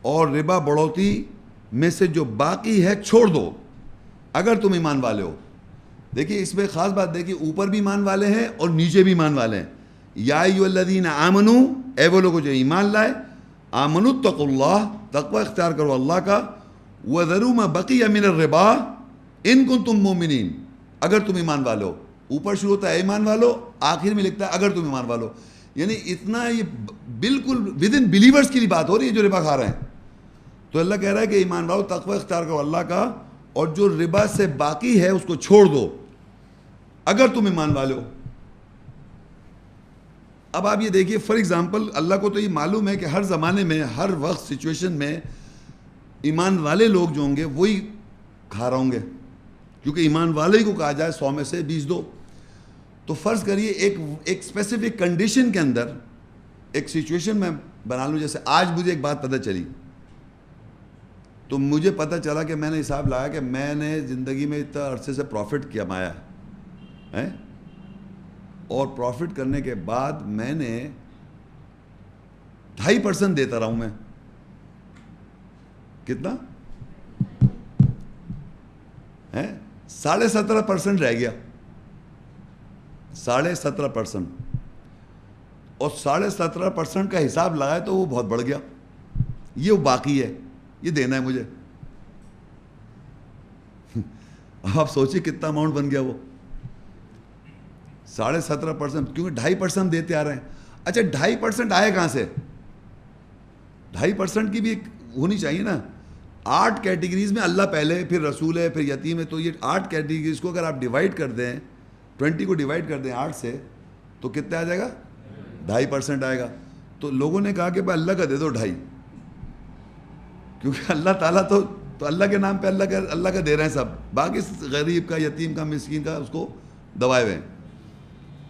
اور ربا بڑھوتی میں سے جو باقی ہے چھوڑ دو اگر تم ایمان والے ہو. دیکھیے اس میں خاص بات دیکھیے, اوپر بھی ایمان والے ہیں اور نیچے بھی ایمان والے ہیں. یا ایھا الذین آمنوا, اے وہ لوگوں جو ایمان لائے, آمنوا اتقوا اللہ, تقوی اختیار کرو اللہ کا. وذروا ما بقی من الربا ان کنتم مؤمنین, اگر تم ایمان والے ہو. اوپر شروع ہوتا ہے ایمان والو, آخر میں لکھتا ہے اگر تم ایمان والو. یعنی اتنا یہ بالکل ود ان بلیورس کی بات ہو رہی ہے جو ربا کھا رہے ہیں. تو اللہ کہہ رہا ہے کہ ایمان والو تقوی اختیار کرو اللہ کا, اور جو ربا سے باقی ہے اس کو چھوڑ دو اگر تم ایمان والے ہو. اب آپ یہ دیکھیے فار ایگزامپل, اللہ کو تو یہ معلوم ہے کہ ہر زمانے میں ہر وقت سچویشن میں ایمان والے لوگ جو ہوں گے وہی کھا رہے ہوں گے, کیونکہ ایمان والے ہی کو کہا جائے 100 میں سے 20 دو. تو فرض کریے ایک اسپیسیفک کنڈیشن کے اندر ایک سچویشن میں بنا لوں, جیسے آج مجھے ایک بات پتہ چلی تو مجھے پتہ چلا کہ میں نے حساب لایا کہ میں نے زندگی میں اتنا عرصے سے پروفٹ کمایا ہے، اور پروفٹ کرنے کے بعد میں نے 2.5% دیتا رہا ہوں میں. کتنا ہے؟ 17.5% رہ گیا. 17.5%. اور 17.5% کا حساب لگائے تو وہ بہت بڑھ گیا. یہ وہ باقی ہے، یہ دینا ہے مجھے. آپ سوچیے کتنا اماؤنٹ بن گیا وہ. 17.5%، کیونکہ 2.5% دیتے آ رہے ہیں. اچھا 2.5% آئے کہاں سے؟ 2.5% کی بھی ایک ہونی چاہیے نا. 8 کیٹیگریز میں اللہ پہلے، پھر رسول ہے، پھر یتیم ہے. تو یہ 8 کیٹیگریز کو اگر آپ ڈیوائڈ کر دیں، 20 کو ڈیوائڈ کر دیں 8 سے، تو کتنا آ جائے گا؟ 2.5% آئے گا. تو لوگوں نے کہا کہ بھائی اللہ کا دے دو 2.5، کیونکہ اللہ تعالیٰ تو اللہ کے نام پہ اللہ کا دے رہے ہیں سب، باقی غریب کا، یتیم کا، مسکین کا اس کو دبائے ہوئے ہیں.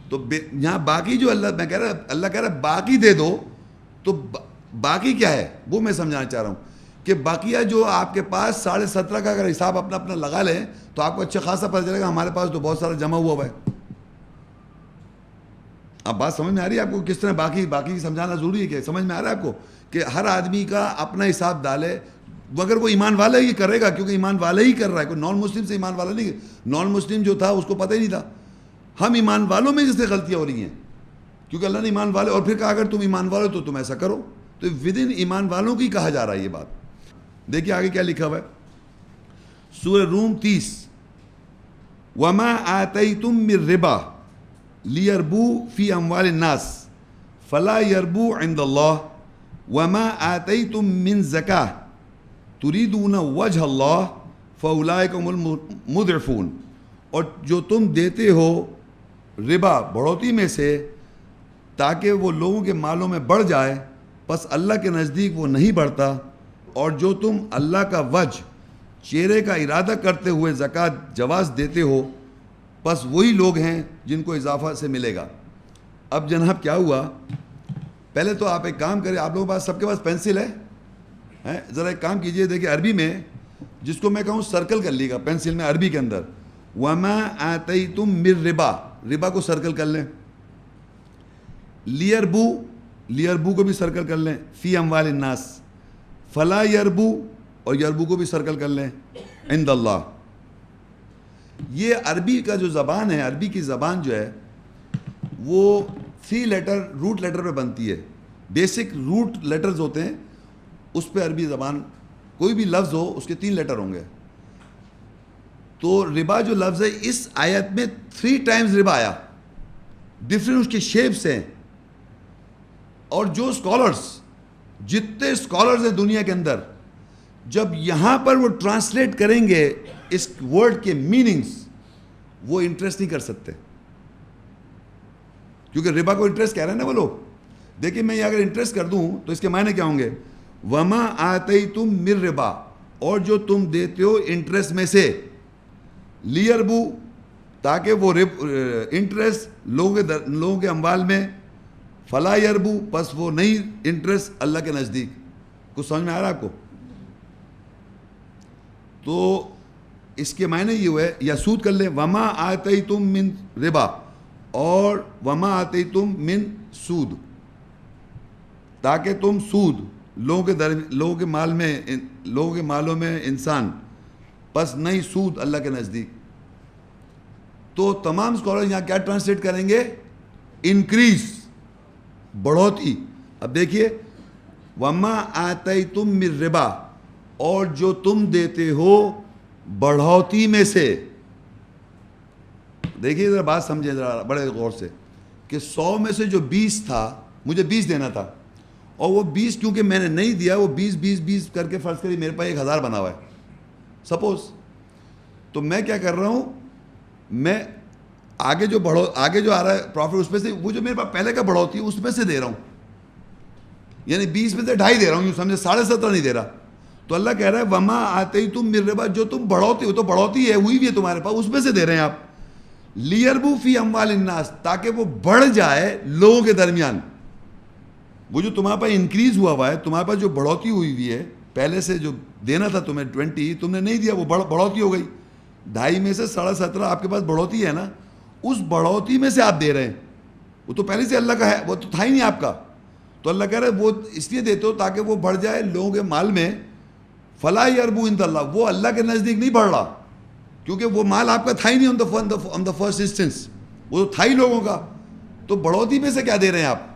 تو یہاں باقی جو اللہ کہہ رہا ہے باقی دے دو. تو باقی کیا ہے وہ میں سمجھانا چاہ رہا ہوں کہ باقیہ جو آپ کے پاس 17.5 کا اگر حساب اپنا لگا لیں تو آپ کو اچھا خاصا پتہ چلے گا ہمارے پاس تو بہت سارا جمع ہوا ہے. اب بات سمجھ میں آ رہی ہے آپ کو؟ کس طرح باقی سمجھانا ضروری ہے. کہ سمجھ میں آ رہا ہے آپ کو کہ ہر آدمی کا اپنا حساب ڈالے، مگر وہ ایمان والا ہی کرے گا، کیونکہ ایمان والا ہی کر رہا ہے. کوئی نان مسلم سے ایمان والا نہیں. نان مسلم جو تھا اس کو پتہ ہی نہیں تھا. ہم ایمان والوں میں جس سے غلطیاں ہو رہی ہیں، کیونکہ اللہ نے ایمان والے، اور پھر کہا اگر تم ایمان والے تو تم ایسا کرو. تو ود ان ایمان والوں کی کہا جا رہا ہے یہ بات. دیکھیے آگے کیا لکھا ہوا ہے سورہ روم 30. وَمَا آتَيْتُم مِّن رِّبَا لِيَرْبُوا فِي أَمْوَالِ النَّاسِ فَلَا يَرْبُوا عِندَ اللَّهِ وَمَا آتَيْتُم مِّن زَكَاةٍ تُرِيدُونَ وَجْهَ اللَّهِ فَأُولَٰئِكَ هُمُ الْمُضْعِفُونَ. اور جو تم دیتے ہو ربا، بڑھوتی میں سے، تاکہ وہ لوگوں کے مالوں میں بڑھ جائے، پس اللہ کے نزدیک وہ نہیں بڑھتا. اور جو تم اللہ کا وجہ، چہرے کا ارادہ کرتے ہوئے زکوٰۃ جواز دیتے ہو، پس وہی لوگ ہیں جن کو اضافہ سے ملے گا. اب جناب کیا ہوا، پہلے تو آپ ایک کام کریں، آپ لوگوں کے پاس سب کے پاس پینسل ہے، ذرا ایک کام کیجئے. دیکھیں عربی میں جس کو میں کہوں سرکل کر لیے گا پینسل میں، عربی کے اندر وَمَا آتَيْتُم مِّن رِّبَا، ربا کو سرکل کر لیں. لیربو کو بھی سرکل کر لیں. فی اموال الناس، فلا یربو، اور یربو کو بھی سرکل کر لیں. عند اللہ. یہ عربی کا جو زبان ہے، عربی کی زبان جو ہے وہ 3 لیٹر روٹ لیٹر پہ بنتی ہے. بیسک روٹ لیٹرز ہوتے ہیں اس پہ عربی زبان، کوئی بھی لفظ ہو اس کے 3 لیٹر ہوں گے. تو ربا جو لفظ ہے اس آیت میں 3 ٹائمز ربا آیا. ڈفرینٹ اس کے شیپس ہیں. اور جو اسکالرس، جتنے اسکالرز ہیں دنیا کے اندر، جب یہاں پر وہ ٹرانسلیٹ کریں گے اس ورڈ کے میننگز، وہ انٹرسٹ نہیں کر سکتے، کیونکہ ربا کو انٹرسٹ کہہ رہے ہیں نا وہ لوگ. دیکھیں میں یہ اگر انٹرسٹ کر دوں تو اس کے معنی کیا ہوں گے؟ وما آتیتم من ربا، اور جو تم دیتے ہو انٹرسٹ میں سے، لیربو، تاکہ وہ انٹرسٹ لوگوں کے اموال میں، فلا یربو، پس وہ نہیں انٹرسٹ اللہ کے نزدیک. کچھ سمجھ میں آ رہا ہے آپ کو؟ تو اس کے معنی یہ ہوئے، یا سود کر لیں، وما آتیتم من ربا، اور وما آتیتم من سود، تاکہ تم سود لوگوں کے مالوں میں انسان، پس نہیں سود اللہ کے نزدیک. تو تمام اسکالر یہاں کیا ٹرانسلیٹ کریں گے؟ انکریز، بڑھوتی. اب دیکھیے وما آتیتم من ربا، اور جو تم دیتے ہو بڑھوتی میں سے. دیکھیے ذرا بات سمجھے ذرا بڑے غور سے، کہ 100 میں سے جو 20 تھا، مجھے 20 دینا تھا، اور وہ 20 کیونکہ میں نے نہیں دیا، وہ 20 کر کے فرض کری میرے پاس 1000 بنا ہوا ہے سپوز. تو میں کیا کر رہا ہوں، میں آگے جو آ رہا ہے پروفٹ، اس میں سے وہ جو میرے پاس پہلے کا بڑھوتی ہے اس میں سے دے رہا ہوں. یعنی 20 میں سے 2.5 دے رہا ہوں، یوں سمجھے 17.5 نہیں دے رہا. تو اللہ کہہ رہا ہے وما آتیتم من ربا، جو تم بڑھوتی ہو، تو بڑھوتی ہے ہوئی بھی ہے تمہارے پاس، اس میں سے دے رہے ہیں آپ. لیربو فی اموال الناس، تاکہ وہ بڑھ جائے لوگوں کے درمیان. وہ جو تمہارے پاس انکریز ہوا ہے، تمہارے پاس جو بڑھوتی ہوئی ہے پہلے سے جو دینا تھا تمہیں 20 تم نے نہیں دیا, وہ بڑھوتی ہو گئی, 2.5 میں سے 17.5 آپ کے پاس بڑھوتی ہے نا, اس بڑھوتی میں سے آپ دے رہے ہیں. وہ تو پہلے سے اللہ کا ہے, وہ تو تھا ہی نہیں آپ کا. تو اللہ کہہ رہا ہے وہ اس لیے دیتے ہو تاکہ وہ بڑھ جائے لوگوں کے مال میں. فلا یربو عند اللہ, وہ اللہ کے نزدیک نہیں بڑھ رہا, کیونکہ وہ مال آپ کا تھا ہی نہیں آن دا فرسٹ انسٹنس, وہ تو تھا ہی لوگوں کا. تو بڑھوتی میں سے کیا دے رہے ہیں آپ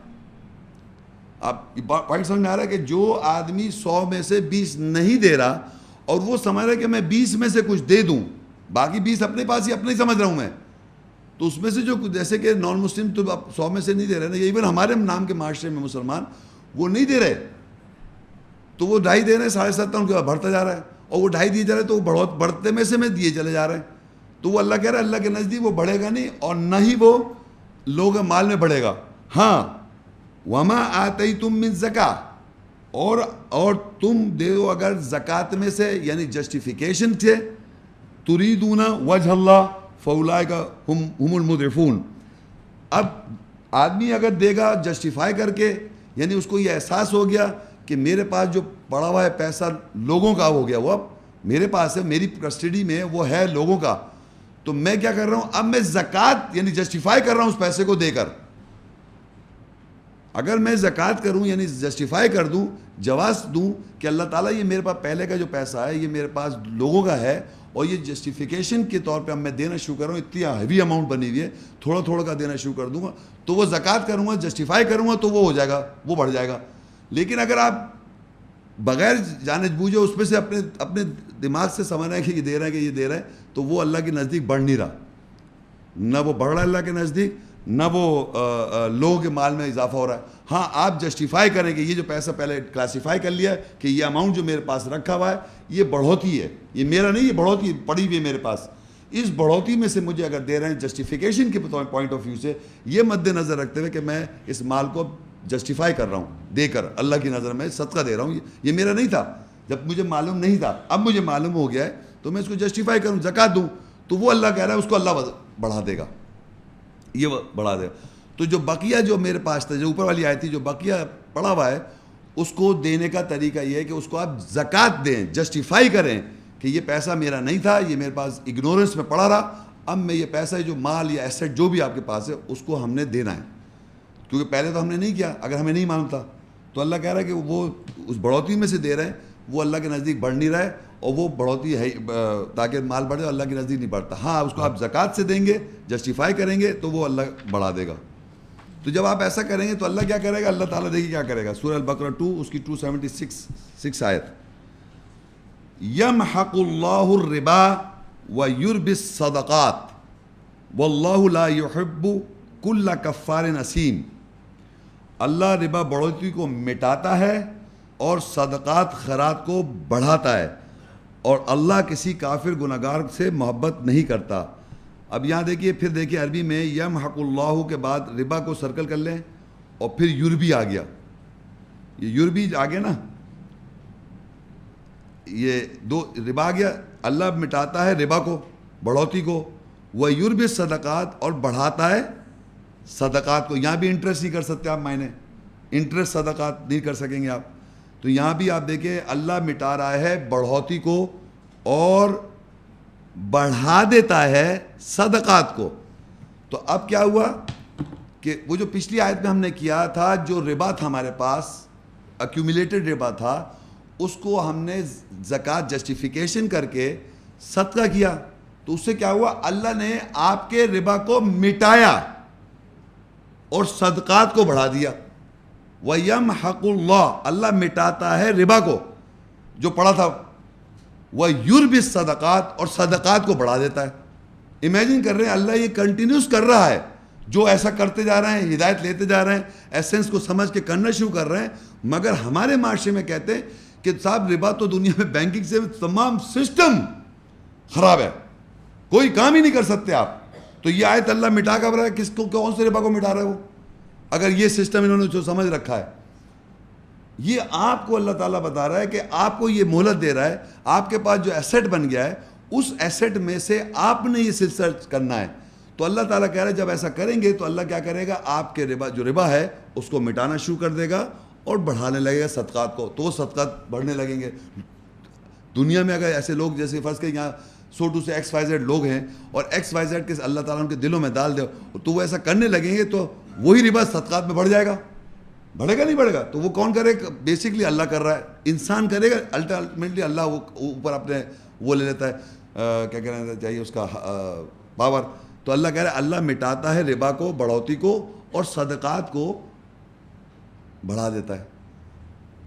پوائنٹ سمجھ میں آ رہا ہے کہ جو آدمی 100 میں سے 20 نہیں دے رہا اور وہ سمجھ رہا ہے کہ میں 20 میں سے کچھ دے دوں, باقی 20 اپنے پاس ہی اپنے ہی سمجھ رہا ہوں میں, تو اس میں سے جو جیسے کہ نان مسلم تو 100 میں سے نہیں دے رہے نا, ایون ہمارے نام کے معاشرے میں مسلمان وہ نہیں دے رہے, تو وہ 2.5 دے رہے ہیں, 7.5 ان کے بعد بڑھتا جا رہا ہے, اور وہ 2.5 دیے جا رہے ہیں تو وہ بڑھتے میں سے دیے چلے جا رہے ہیں. تو وہ اللہ کہہ رہا ہے اللہ کے نزدیک وہ بڑھے گا نہیں, اور نہ ہی وہ لوگوں کے مال میں بڑھے گا. ہاں وما آتیتم من زکاۃ, اور تم دے دو اگر زکوٰۃ میں سے, یعنی جسٹیفیکیشن سے, تریدون وجہ اللہ فاولئک ہم المضعفون. اب آدمی اگر دے گا جسٹیفائی کر کے, یعنی اس کو یہ احساس ہو گیا کہ میرے پاس جو پڑا ہوا ہے پیسہ لوگوں کا ہو گیا, وہ اب میرے پاس ہے, میری کسٹڈی میں وہ ہے لوگوں کا, تو میں کیا کر رہا ہوں, اب میں زکوٰۃ یعنی جسٹیفائی کر رہا ہوں اس پیسے کو دے کر. اگر میں زکوٰۃ کروں یعنی جسٹیفائی کر دوں, جواز دوں کہ اللہ تعالیٰ یہ میرے پاس پہلے کا جو پیسہ ہے یہ میرے پاس لوگوں کا ہے, اور یہ جسٹیفیکیشن کے طور پہ اب میں دینا شروع کر رہا ہوں, اتنی ہیوی اماؤنٹ بنی ہوئی ہے, تھوڑا تھوڑا کا دینا شروع کر دوں گا, تو وہ زکوٰۃ کروں گا, جسٹیفائی کروں گا, تو وہ ہو جائے گا, وہ بڑھ جائے گا. لیکن اگر آپ بغیر جانے بوجھے اس میں سے اپنے دماغ سے سمجھ رہے ہیں کہ یہ دے رہا ہے کہ یہ دے رہا ہے, تو وہ اللہ کے نزدیک بڑھ نہیں رہا, نہ وہ بڑھ رہا ہے اللہ کے نزدیک, نہ وہ لوگوں کے مال میں اضافہ ہو رہا ہے. ہاں آپ جسٹیفائی کریں کہ یہ جو پیسہ پہلے کلاسیفائی کر لیا ہے کہ یہ اماؤنٹ جو میرے پاس رکھا ہوا ہے یہ بڑھوتی ہے, یہ میرا نہیں, یہ بڑھوتی پڑی ہوئی ہے میرے پاس, اس بڑھوتی میں سے مجھے اگر دے رہے ہیں جسٹیفیکیشن کے پوائنٹ آف ویو سے, یہ مد نظر رکھتے ہوئے کہ میں اس مال کو جسٹیفائی کر رہا ہوں دے کر, اللہ کی نظر میں صدقہ دے رہا ہوں, یہ میرا نہیں تھا جب مجھے معلوم نہیں تھا, اب مجھے معلوم ہو گیا ہے تو میں اس کو جسٹیفائی کروں, زکوٰۃ دوں, تو وہ اللہ کہہ رہا ہے اس کو اللہ بڑھا دے گا, یہ بڑھا دے گا. تو جو بقیہ جو میرے پاس تھا, جو اوپر والی آیت تھی, جو بقیہ پڑا ہوا ہے, اس کو دینے کا طریقہ یہ ہے کہ اس کو آپ زکوٰۃ دیں, جسٹیفائی کریں کہ یہ پیسہ میرا نہیں تھا, یہ میرے پاس اگنورنس میں پڑا رہا, اب میں یہ پیسہ جو مال یا ایسٹ جو بھی آپ کے پاس ہے اس کو ہم نے دینا ہے, کیونکہ پہلے تو ہم نے نہیں کیا, اگر ہمیں نہیں معلوم تھا. تو اللہ کہہ رہا ہے کہ وہ اس بڑھوتی میں سے دے رہے ہیں, وہ اللہ کے نزدیک بڑھ نہیں رہا ہے, اور وہ بڑھوتی ہے تاکہ مال بڑھے, اللہ کے نزدیک نہیں بڑھتا. ہاں اس کو آپ زکوٰۃ سے دیں گے, جسٹیفائی کریں گے, تو وہ اللہ بڑھا دے گا. تو جب آپ ایسا کریں گے تو اللہ کیا کرے گا, اللہ تعالیٰ دیکھیے کیا کرے گا. سورہ البقرہ 2 اس کی 276 آیت, یمحق اللہ الربا ویربی الصدقات واللہ لا یحب کل کفار اثیم. اللہ ربا بڑھوتی کو مٹاتا ہے اور صدقات خیرات کو بڑھاتا ہے, اور اللہ کسی کافر گناہگار سے محبت نہیں کرتا. اب یہاں دیکھیے, پھر دیکھیے عربی میں یمحق اللہ کے بعد ربا کو سرکل کر لیں, اور پھر یوربی آ گیا, یہ یوربی آ گیا نا, یہ دو ربا آ گیا. اللہ مٹاتا ہے ربا کو, بڑھوتی کو, وہ یوربی صدقات, اور بڑھاتا ہے صدقات کو. یہاں بھی انٹرسٹ نہیں کر سکتے آپ, معنی انٹرسٹ صدقات نہیں کر سکیں گے آپ. تو یہاں بھی آپ دیکھیں اللہ مٹا رہا ہے بڑھوتی کو اور بڑھا دیتا ہے صدقات کو. تو اب کیا ہوا کہ وہ جو پچھلی آیت میں ہم نے کیا تھا, جو ربا تھا ہمارے پاس, ایکیومولیٹڈ ربا تھا, اس کو ہم نے زکوٰۃ جسٹیفیکیشن کر کے صدقہ کیا, تو اس سے کیا ہوا, اللہ نے آپ کے ربا کو مٹایا اور صدقات کو بڑھا دیا. وَيَمْحَقُ اللَّهُ, اللہ مٹاتا ہے ربا کو جو پڑا تھا, وَيُرْبِي الصَّدَقَاتِ, اور صدقات کو بڑھا دیتا ہے. امیجن کر رہے ہیں اللہ یہ کنٹینیوس کر رہا ہے, جو ایسا کرتے جا رہے ہیں, ہدایت لیتے جا رہے ہیں, ایسنس کو سمجھ کے کرنا شروع کر رہے ہیں. مگر ہمارے معاشرے میں کہتے ہیں کہ صاحب ربا تو دنیا میں بینکنگ سے تمام سسٹم خراب ہے, کوئی کام ہی نہیں کر سکتے آپ. تو یہ آیت اللہ مٹا کر رہا ہے, کس کو, کون سے ربا کو مٹا رہا ہے وہ, اگر یہ سسٹم انہوں نے جو سمجھ رکھا ہے. یہ آپ کو اللہ تعالیٰ بتا رہا ہے کہ آپ کو یہ مہلت دے رہا ہے, آپ کے پاس جو ایسٹ بن گیا ہے اس ایسٹ میں سے آپ نے یہ سلسلہ کرنا ہے. تو اللہ تعالیٰ کہہ رہا ہے جب ایسا کریں گے تو اللہ کیا کرے گا, آپ کے ربا جو ربا ہے اس کو مٹانا شروع کر دے گا, اور بڑھانے لگے گا صدقات کو، تو وہ صدقات بڑھنے لگیں گے. دنیا میں اگر ایسے لوگ جیسے فرض کریں یہاں 100 سے XYZ لوگ ہیں اور XYZ کے اللہ تعالیٰ ان کے دلوں میں ڈال دے تو وہ ایسا کرنے لگیں گے تو وہی ربا صدقات میں بڑھ جائے گا. بڑھے گا نہیں بڑھے گا؟ تو وہ کون کرے گا؟ بیسکلی اللہ کر رہا ہے. انسان کرے گا، الٹیمیٹلی اللہ وہ اوپر اپنے وہ لے لیتا ہے، کیا کہنا چاہیے اس کا پاور. تو اللہ کہہ رہا ہے اللہ مٹاتا ہے ربا کو، بڑھوتی کو، اور صدقات کو بڑھا دیتا ہے.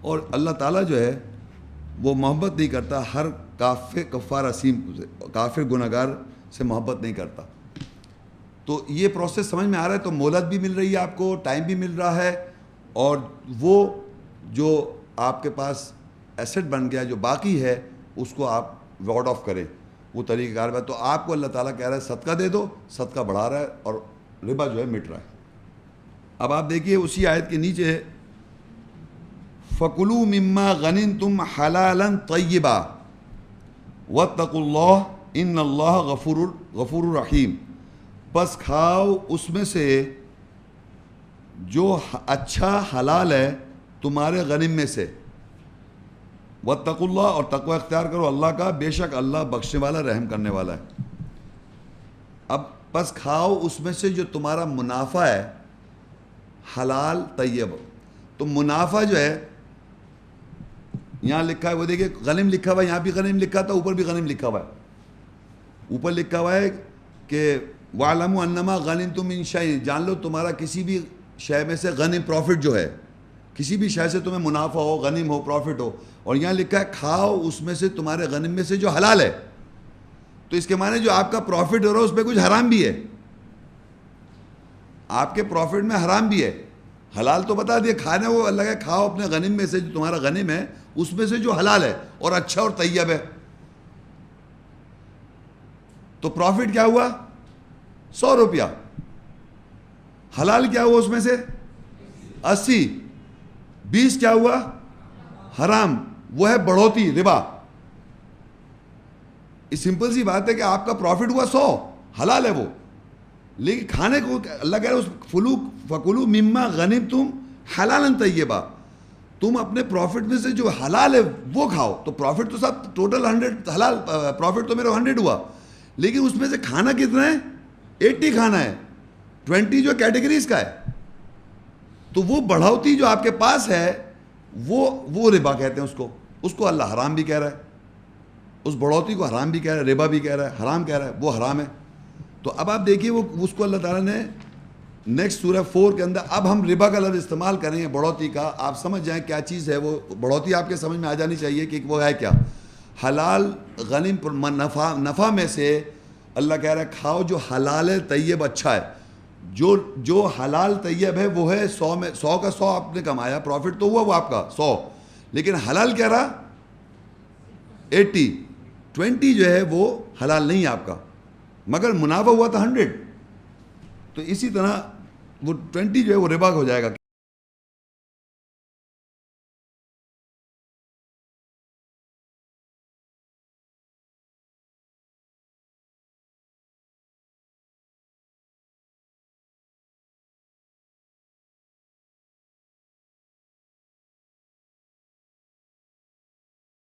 اور اللہ تعالیٰ جو ہے وہ محبت نہیں کرتا ہر کفار اسیم سے، کافر گناہ گار سے محبت نہیں کرتا. تو یہ پروسیس سمجھ میں آ رہا ہے. تو مہلت بھی مل رہی ہے آپ کو، ٹائم بھی مل رہا ہے، اور وہ جو آپ کے پاس ایسٹ بن گیا جو باقی ہے اس کو آپ وارڈ آف کریں، وہ طریقہ کار ہے. تو آپ کو اللہ تعالیٰ کہہ رہا ہے صدقہ دے دو، صدقہ بڑھا رہا ہے اور ربا جو ہے مٹ رہا ہے. اب آپ دیکھیے اسی آیت کے نیچے فَكُلُوا مِمَّا غَنِمْتُمْ حَلَالًا طَيِّبًا وَاتَّقُوا اللَّهَ إِنَّ اللَّهَ غَفُورٌ رَحِيمٌ. پس کھاؤ اس میں سے جو اچھا حلال ہے تمہارے غنم میں سے، وَاتَّقُوا اللَّهَ، اور تقوی اختیار کرو اللہ کا، بے شک اللہ بخشنے والا رحم کرنے والا ہے. اب پس کھاؤ اس میں سے جو تمہارا منافع ہے حلال طیب. تو منافع جو ہے یہاں لکھا ہے، وہ دیکھیں غنم لکھا ہوا ہے، یہاں بھی غنم لکھا تھا، اوپر بھی غنم لکھا ہوا ہے. اوپر لکھا ہوا ہے کہ وَاعْلَمُوا أَنَّمَا غَنِمْتُم مِّن شَيْءٍ، جان لو تمہارا کسی بھی شے میں سے غنم پروفٹ جو ہے، کسی بھی شے سے تمہیں منافع ہو، غنم ہو، پروفٹ ہو. اور یہاں لکھا ہے کھاؤ اس میں سے تمہارے غنم میں سے جو حلال ہے. تو اس کے معنی جو آپ کا پروفٹ ہو رہا ہے اس میں کچھ حرام بھی ہے، آپ کے پروفٹ میں حرام بھی ہے. حلال تو بتا دیا کھانا، وہ اللہ کا کھاؤ اپنے غنم میں سے جو تمہارا غنم ہے اس میں سے جو حلال ہے اور اچھا اور طیب ہے. تو پروفٹ کیا ہوا؟ 100 روپیہ. حلال کیا ہوا اس میں سے؟ 80. 20 کیا ہوا؟ حرام، وہ ہے بڑھوتی، ربا. اس سمپل سی بات ہے کہ آپ کا پروفٹ ہوا 100، حلال ہے وہ، لیکن کھانے کو اللہ کہہ رہا ہے فَكُلُوا مِمَّا غَنِمْتُمْ حَلَالًا طَيِّبًا، تم اپنے پروفٹ میں سے جو حلال ہے وہ کھاؤ. تو پروفٹ تو سب ٹوٹل 100 حلال پروفٹ تو میرا 100 ہوا، لیکن اس میں سے کھانا کتنا ہے؟ 80 کھانا ہے، 20 جو کیٹیگریز کا ہے. تو وہ بڑھوتی جو آپ کے پاس ہے وہ ربا کہتے ہیں اس کو اللہ حرام بھی کہہ رہا ہے. اس بڑھوتی کو حرام بھی کہہ رہا ہے، ربا بھی کہہ رہا ہے، حرام کہہ رہا ہے، وہ حرام ہے. تو اب آپ دیکھیے وہ اس کو اللہ تعالیٰ نے نیکسٹ سورہ 4 کے اندر، اب ہم ربا کا لفظ استعمال کریں گے بڑھوتی کا. آپ سمجھ جائیں کیا چیز ہے وہ بڑھوتی، آپ کے سمجھ میں آ جانی چاہیے کہ وہ ہے کیا. حلال غنم پر نفع میں سے اللہ کہہ رہا ہے کھاؤ جو حلال ہے طیب اچھا ہے. جو حلال طیب ہے وہ ہے 100 میں 100 کا 100 آپ نے کمایا، پروفٹ تو ہوا وہ آپ کا 100، لیکن حلال کہہ رہا 80. 20 جو ہے وہ حلال نہیں ہے آپ کا، مگر منافع ہوا تھا 100. تو اسی طرح وہ 20 جو ہے وہ ربا ہو جائے گا.